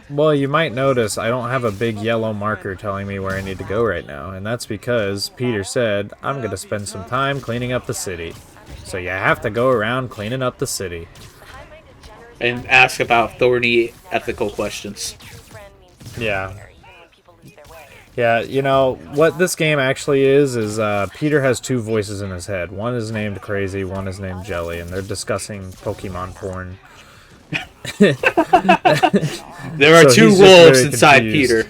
[SPEAKER 1] Well, you might notice I don't have a big yellow marker telling me where I need to go right now, and that's because Peter said, I'm going to spend some time cleaning up the city. So you have to go around cleaning up the city.
[SPEAKER 2] And ask about thorny ethical questions.
[SPEAKER 1] Yeah. Yeah, you know, what this game actually is Peter has two voices in his head. One is named Crazy, one is named Jelly, and they're discussing Pokemon porn.
[SPEAKER 2] There are
[SPEAKER 1] So
[SPEAKER 2] two
[SPEAKER 1] he's just
[SPEAKER 2] wolves
[SPEAKER 1] very
[SPEAKER 2] inside
[SPEAKER 1] confused.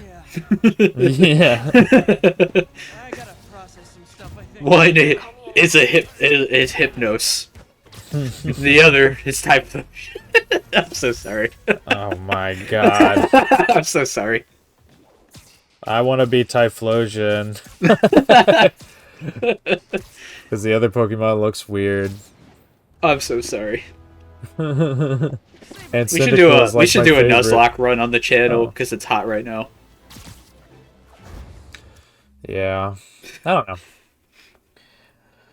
[SPEAKER 2] Peter.
[SPEAKER 1] Yeah.
[SPEAKER 5] I gotta process some stuff, I think.
[SPEAKER 2] One is Hypnos. The other is Type. I'm so sorry.
[SPEAKER 1] Oh my god.
[SPEAKER 2] I'm so sorry.
[SPEAKER 1] I want to be Typhlosion. Because the other Pokemon looks weird.
[SPEAKER 2] I'm so sorry.
[SPEAKER 1] And
[SPEAKER 2] We should
[SPEAKER 1] Cyndaquil
[SPEAKER 2] do a
[SPEAKER 1] is, like, my favorite.
[SPEAKER 2] Nuzlocke run on the channel
[SPEAKER 1] Oh.
[SPEAKER 2] because it's hot right now.
[SPEAKER 1] Yeah. I don't know.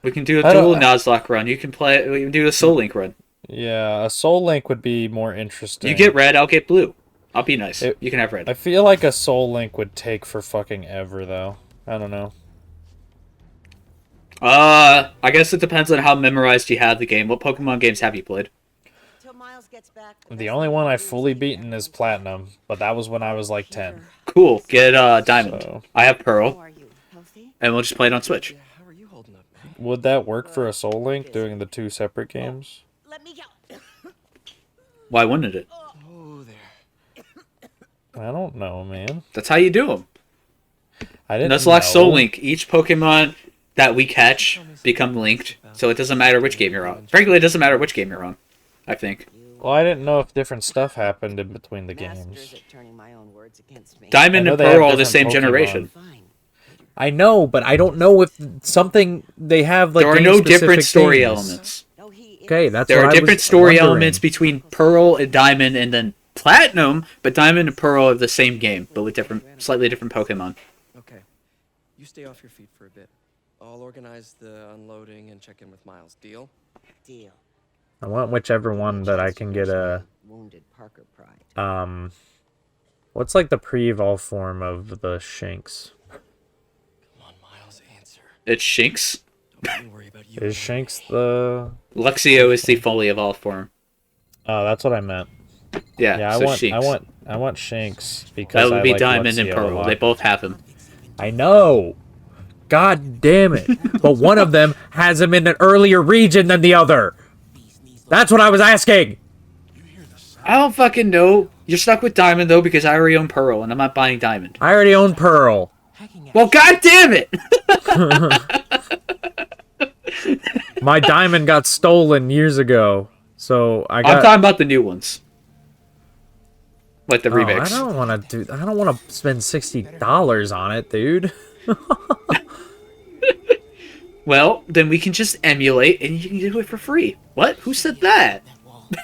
[SPEAKER 2] We can do a
[SPEAKER 1] I don't-
[SPEAKER 2] dual Nuzlocke run. You can play. We can do a Soul Link run.
[SPEAKER 1] Yeah, a Soul Link would be more interesting.
[SPEAKER 2] You get red, I'll get blue. I'll be nice.
[SPEAKER 1] It-
[SPEAKER 2] You can have red.
[SPEAKER 1] I feel like a Soul Link would take for fucking ever, though. I don't know.
[SPEAKER 2] I guess it depends on how memorized you have the game. What Pokemon games have you played?
[SPEAKER 10] Till Miles gets back.
[SPEAKER 1] The only one I've fully beaten is Platinum, but that was when I was like 10.
[SPEAKER 2] Cool. Get Diamond.
[SPEAKER 1] So-
[SPEAKER 2] I have
[SPEAKER 10] How
[SPEAKER 2] Pearl,
[SPEAKER 10] are you? Healthy?
[SPEAKER 2] and we'll just play it on Switch.
[SPEAKER 4] Yeah, how are you holding up, man?
[SPEAKER 1] Would that work for a Soul Link, doing the two separate games?
[SPEAKER 10] Let me go.
[SPEAKER 2] Why wouldn't it?
[SPEAKER 4] Oh, there.
[SPEAKER 1] I don't know, man.
[SPEAKER 2] That's how you do them.
[SPEAKER 1] I didn't
[SPEAKER 2] Nuzlocke
[SPEAKER 1] know.
[SPEAKER 2] Soul Link. Each Pokemon that we catch become linked, so it doesn't matter which game you're on. Frankly, it doesn't matter which game you're on, I think.
[SPEAKER 1] Well, I didn't know if different stuff happened in between the
[SPEAKER 10] Masters
[SPEAKER 1] games.
[SPEAKER 10] at turning my own words against me.
[SPEAKER 2] Diamond
[SPEAKER 1] I know
[SPEAKER 2] and
[SPEAKER 1] they have
[SPEAKER 2] Pearl are the same
[SPEAKER 1] different Pokemon.
[SPEAKER 2] generation.
[SPEAKER 10] Fine.
[SPEAKER 1] I know, but I don't know if something they have like
[SPEAKER 2] There are no
[SPEAKER 1] game-specific
[SPEAKER 2] different story
[SPEAKER 1] things.
[SPEAKER 2] elements.
[SPEAKER 10] No, he
[SPEAKER 1] Okay,
[SPEAKER 10] is.
[SPEAKER 1] that's
[SPEAKER 2] There
[SPEAKER 1] what
[SPEAKER 2] are
[SPEAKER 1] I
[SPEAKER 2] different
[SPEAKER 1] was
[SPEAKER 2] story
[SPEAKER 1] wondering.
[SPEAKER 2] elements between Pearl and Diamond and then Platinum, but Diamond and Pearl are the same game, but with slightly different Pokemon.
[SPEAKER 4] Okay. You stay off your feet for a bit. I'll organize the unloading and check in with Miles. Deal?
[SPEAKER 10] Deal.
[SPEAKER 1] I want whichever one that I can get a
[SPEAKER 10] Wounded Parker pride.
[SPEAKER 1] What's like the pre-evolve form of the Shanks?
[SPEAKER 4] Come on, Miles, answer.
[SPEAKER 2] It's Shinx.
[SPEAKER 4] Don't let me worry about you.
[SPEAKER 1] Is Shanks the...
[SPEAKER 2] Luxio is the fully evolved form.
[SPEAKER 1] Oh, that's what I meant.
[SPEAKER 2] Yeah,
[SPEAKER 1] Yeah,
[SPEAKER 2] so Shinx.
[SPEAKER 1] I want Shanks because
[SPEAKER 2] That would
[SPEAKER 1] I
[SPEAKER 2] be
[SPEAKER 1] like
[SPEAKER 2] Diamond and
[SPEAKER 1] Luxio a
[SPEAKER 2] Pearl.
[SPEAKER 1] lot.
[SPEAKER 2] They both have him.
[SPEAKER 1] I know. God damn it. But one of them has him in an earlier region than the other. That's what I was asking.
[SPEAKER 2] I don't fucking know. You're stuck with Diamond, though, because I already own Pearl, and I'm not buying Diamond.
[SPEAKER 1] I already own Pearl.
[SPEAKER 2] Well, god damn it!
[SPEAKER 1] My Diamond got stolen years ago. So I got...
[SPEAKER 2] I'm talking about the new ones. Like the
[SPEAKER 1] I
[SPEAKER 2] remix.
[SPEAKER 1] don't want to do... I don't want to spend $60 on it, dude.
[SPEAKER 2] Well, then we can just emulate, and you can do it for free. What? Who said that?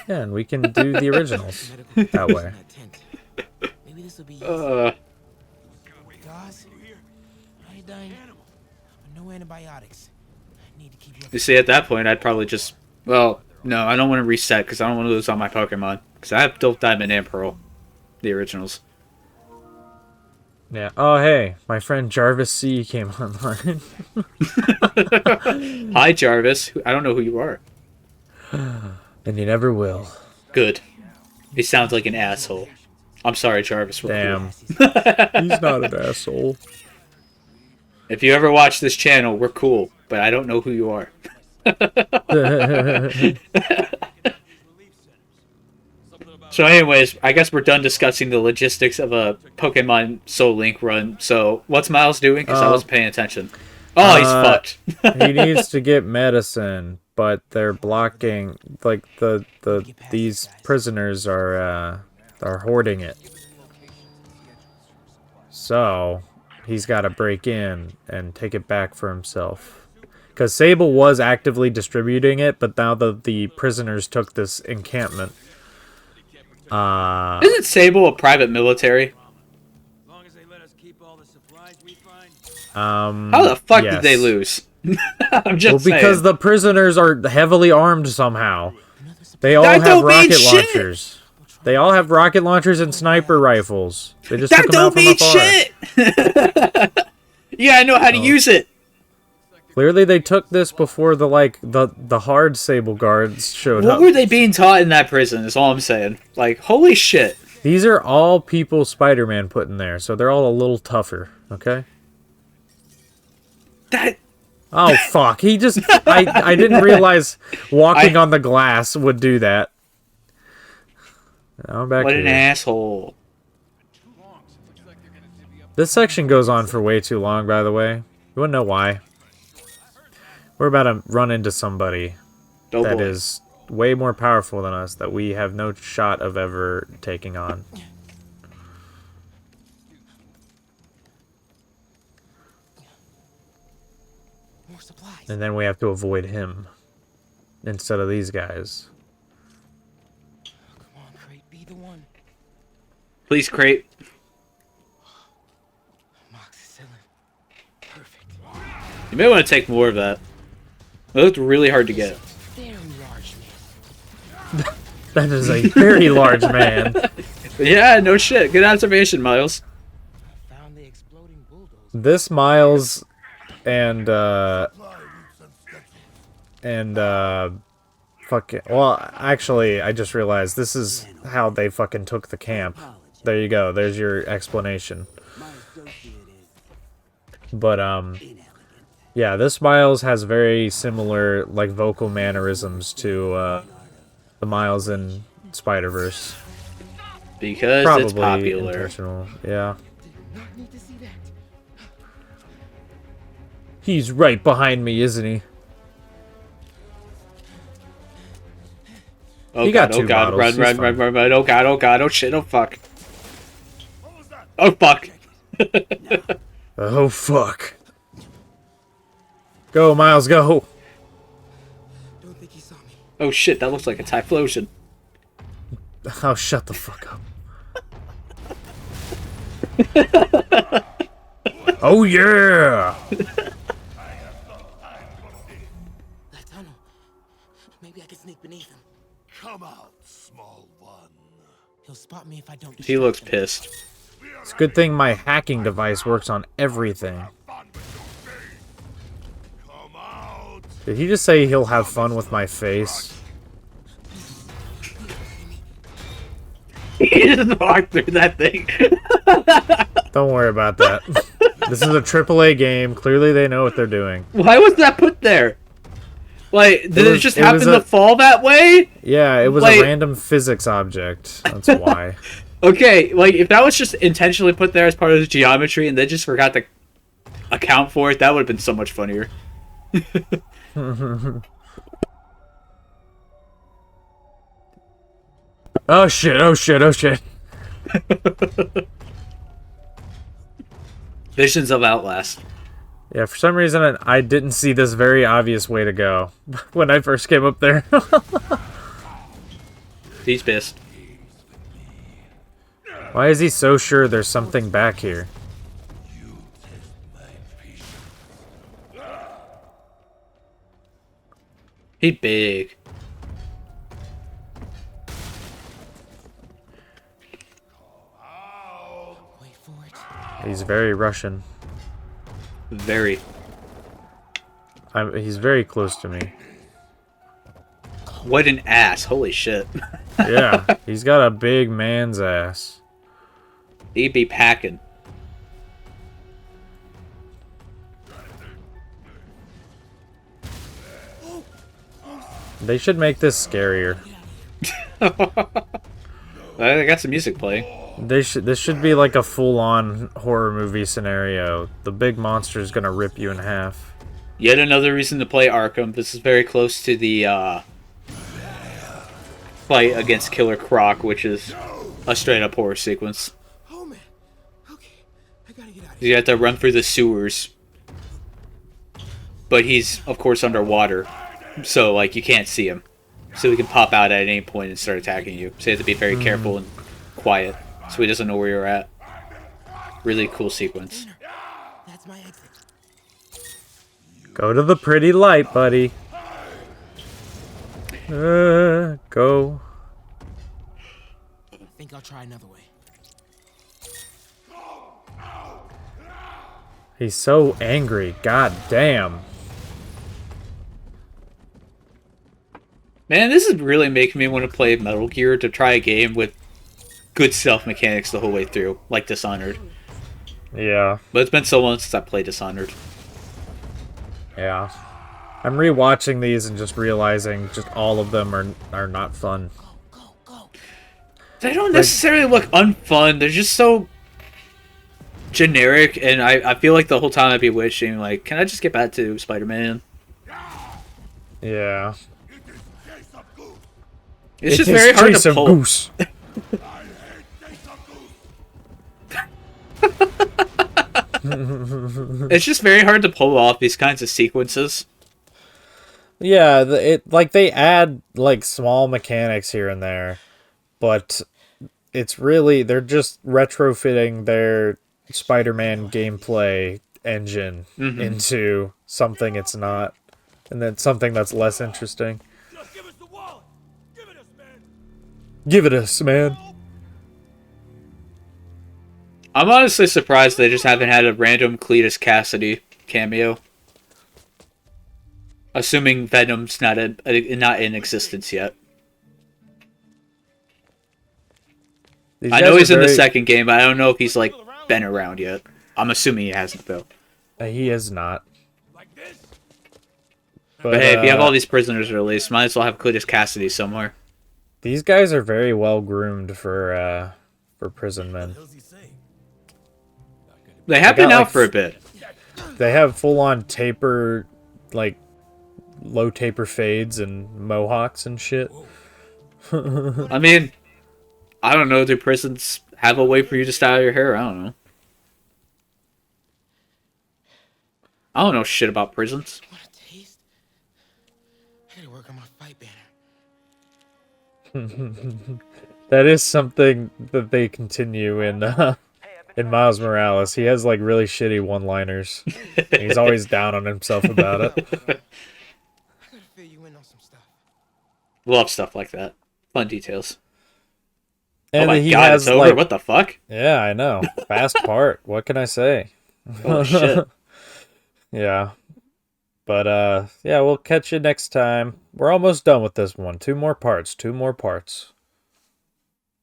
[SPEAKER 1] Yeah, and we can do the originals that way.
[SPEAKER 5] Maybe this will be
[SPEAKER 2] Uh,
[SPEAKER 5] Guys, I ain't dying. No antibiotics. I need to keep you.
[SPEAKER 2] you see, at that point, I'd probably just... Well, no, I don't want to reset, because I don't want to lose all my Pokemon. Because I have both Diamond and Pearl. The originals.
[SPEAKER 1] Yeah. Oh, hey, my friend Jarvis C came online.
[SPEAKER 2] Hi, Jarvis. I don't know who you are.
[SPEAKER 1] And you never will.
[SPEAKER 2] Good. He sounds like an asshole. I'm sorry, Jarvis. We're
[SPEAKER 1] Damn.
[SPEAKER 2] cool.
[SPEAKER 1] He's not an asshole.
[SPEAKER 2] If you ever watch this channel, we're cool. But I don't know who you are. So anyways, I guess we're done discussing the logistics of a Pokemon Soul Link run. So what's Miles doing? Because I wasn't paying attention. Oh, he's fucked.
[SPEAKER 1] He needs to get medicine, but they're blocking, like, these prisoners are hoarding it. So he's got to break in and take it back for himself. Because Sable was actively distributing it, but now the prisoners took this encampment.
[SPEAKER 2] Isn't Sable a private military? How the fuck did they lose? I'm just
[SPEAKER 1] well, because
[SPEAKER 2] saying.
[SPEAKER 1] the prisoners are heavily armed somehow. They all have rocket launchers. They all have rocket launchers and sniper rifles. They just took them out from afar.
[SPEAKER 2] Shit! Yeah, I know how to use it.
[SPEAKER 1] Clearly, they took this before the hard Sable guards showed up.
[SPEAKER 2] What were they being taught in that prison? Is all I'm saying. Like, holy shit!
[SPEAKER 1] These are all people Spider-Man put in there, so they're all a little tougher. Okay.
[SPEAKER 2] That.
[SPEAKER 1] Oh fuck! He just I didn't realize walking on the glass would do that. Now I'm back
[SPEAKER 2] What
[SPEAKER 1] here.
[SPEAKER 2] an asshole!
[SPEAKER 1] This section goes on for way too long, by the way. You wouldn't know why. We're about to run into somebody that is way more powerful than us that we have no shot of ever taking on.
[SPEAKER 5] More supplies.
[SPEAKER 1] And then we have to avoid him instead of these guys.
[SPEAKER 5] Come on, Crate, be the one.
[SPEAKER 2] Please, Crate.
[SPEAKER 5] Perfect.
[SPEAKER 2] You may want to take more of that. It looked really hard to get.
[SPEAKER 5] Very large man.
[SPEAKER 1] That is a very large man.
[SPEAKER 2] Yeah, no shit. Good observation, Miles.
[SPEAKER 5] Found the exploding bulldozer.
[SPEAKER 1] This Miles and fucking, well, actually, I just realized this is how they fucking took the camp. There you go. There's your explanation. But yeah, this Miles has very similar like vocal mannerisms to the Miles in Spider-Verse.
[SPEAKER 2] Because
[SPEAKER 1] Probably
[SPEAKER 2] it's popular.
[SPEAKER 1] intentional. Yeah. He's right behind me, isn't he?
[SPEAKER 2] Oh
[SPEAKER 1] He
[SPEAKER 2] god,
[SPEAKER 1] got two
[SPEAKER 2] oh god,
[SPEAKER 1] bottles.
[SPEAKER 2] run,
[SPEAKER 1] He's
[SPEAKER 2] run,
[SPEAKER 1] fine.
[SPEAKER 2] run, oh god, oh god, oh shit, oh fuck. Oh fuck.
[SPEAKER 1] Oh fuck. Go, Miles, go.
[SPEAKER 5] Don't think he saw me.
[SPEAKER 2] Oh shit, that looks like a Typhlosion.
[SPEAKER 1] Oh, shut the fuck up. Oh yeah.
[SPEAKER 5] That tunnel. Maybe I can sneak beneath him.
[SPEAKER 8] Come out, small one.
[SPEAKER 5] He'll spot me if I don't.
[SPEAKER 2] He looks pissed.
[SPEAKER 1] It's a good thing my hacking device works on everything. Did he just say he'll have fun with my face?
[SPEAKER 2] He just walked through that thing.
[SPEAKER 1] Don't worry about that. This is a AAA game. Clearly they know what they're doing.
[SPEAKER 2] Why was that put there? Like, did it just
[SPEAKER 1] it
[SPEAKER 2] happen
[SPEAKER 1] was
[SPEAKER 2] to
[SPEAKER 1] a-
[SPEAKER 2] fall that way?
[SPEAKER 1] Yeah, it was
[SPEAKER 2] Like-
[SPEAKER 1] a random physics object. That's why.
[SPEAKER 2] Okay, like, if that was just intentionally put there as part of the geometry and they just forgot to account for it, that would have been so much funnier.
[SPEAKER 1] Oh shit, oh shit, oh shit.
[SPEAKER 2] Visions of Outlast.
[SPEAKER 1] Yeah, for some reason I didn't see this very obvious way to go when I first came up there.
[SPEAKER 2] He's pissed.
[SPEAKER 1] Why is he so sure there's something back here?
[SPEAKER 2] He big.
[SPEAKER 5] Wait for it.
[SPEAKER 1] He's very Russian.
[SPEAKER 2] Very.
[SPEAKER 1] He's very close to me.
[SPEAKER 2] What an ass. Holy shit.
[SPEAKER 1] Yeah, he's got a big man's ass.
[SPEAKER 2] He'd be packing.
[SPEAKER 1] They should make this scarier.
[SPEAKER 2] I got some music playing.
[SPEAKER 1] This should be like a full-on horror movie scenario. The big monster's gonna rip you in half.
[SPEAKER 2] Yet another reason to play Arkham. This is very close to the fight against Killer Croc, which is a straight-up horror sequence.
[SPEAKER 5] Oh man. Okay. I gotta get out of
[SPEAKER 2] You have to run through the sewers. But he's, of course, underwater. So, like, you can't see him. So he can pop out at any point and start attacking you. So you have to be very careful and quiet. So he doesn't know where you're at. Really cool sequence.
[SPEAKER 5] That's my exit.
[SPEAKER 1] Go to the pretty light, buddy. Go.
[SPEAKER 5] I think I'll try another way.
[SPEAKER 1] He's so angry. God damn.
[SPEAKER 2] Man, this is really making me want to play Metal Gear to try a game with good stealth mechanics the whole way through, like Dishonored.
[SPEAKER 1] Yeah.
[SPEAKER 2] But it's been so long since I played Dishonored.
[SPEAKER 1] Yeah. I'm rewatching these and just realizing just all of them are not fun.
[SPEAKER 2] They don't necessarily look unfun. They're just so generic, and I feel like the whole time I'd be wishing, like, can I just get back to Spider-Man?
[SPEAKER 1] Yeah.
[SPEAKER 2] It's just very hard to pull.
[SPEAKER 1] Goose.
[SPEAKER 2] It's just very hard to pull off these kinds of sequences.
[SPEAKER 1] Yeah, they add like small mechanics here and there, but it's really they're just retrofitting their Spider-Man gameplay engine into something it's not, and then something that's less interesting.
[SPEAKER 8] Just give us the wallet. Give it us, man.
[SPEAKER 1] Give it us, man.
[SPEAKER 2] I'm honestly surprised they just haven't had a random Cletus Cassidy cameo. Assuming Venom's not in existence yet. I know he's in the second game, but I don't know if he's like been around yet. I'm assuming he hasn't though.
[SPEAKER 1] He is not.
[SPEAKER 8] Like this.
[SPEAKER 2] But hey, if you have all these prisoners released, might as well have Cletus Cassidy somewhere.
[SPEAKER 1] These guys are very well groomed for prison men.
[SPEAKER 2] They have been out for a bit.
[SPEAKER 1] They have full-on taper, like low taper fades and mohawks and shit.
[SPEAKER 2] I mean, I don't know. Do prisons have a way for you to style your hair? I don't know. I don't know shit about prisons.
[SPEAKER 5] What a taste. I gotta work on my fight banner.
[SPEAKER 1] That is something that they continue in Miles Morales. He has like really shitty one-liners. He's always down on himself about it.
[SPEAKER 5] I gotta fill you in on some stuff.
[SPEAKER 2] Love stuff like that. Fun details. Oh
[SPEAKER 1] And
[SPEAKER 2] my
[SPEAKER 1] he
[SPEAKER 2] god,
[SPEAKER 1] has
[SPEAKER 2] it's over.
[SPEAKER 1] like,
[SPEAKER 2] What the fuck?
[SPEAKER 1] yeah, I know, fast part. What can I say?
[SPEAKER 2] Holy shit.
[SPEAKER 1] Yeah. But yeah, we'll catch you next time. We're almost done with this one. Two more parts.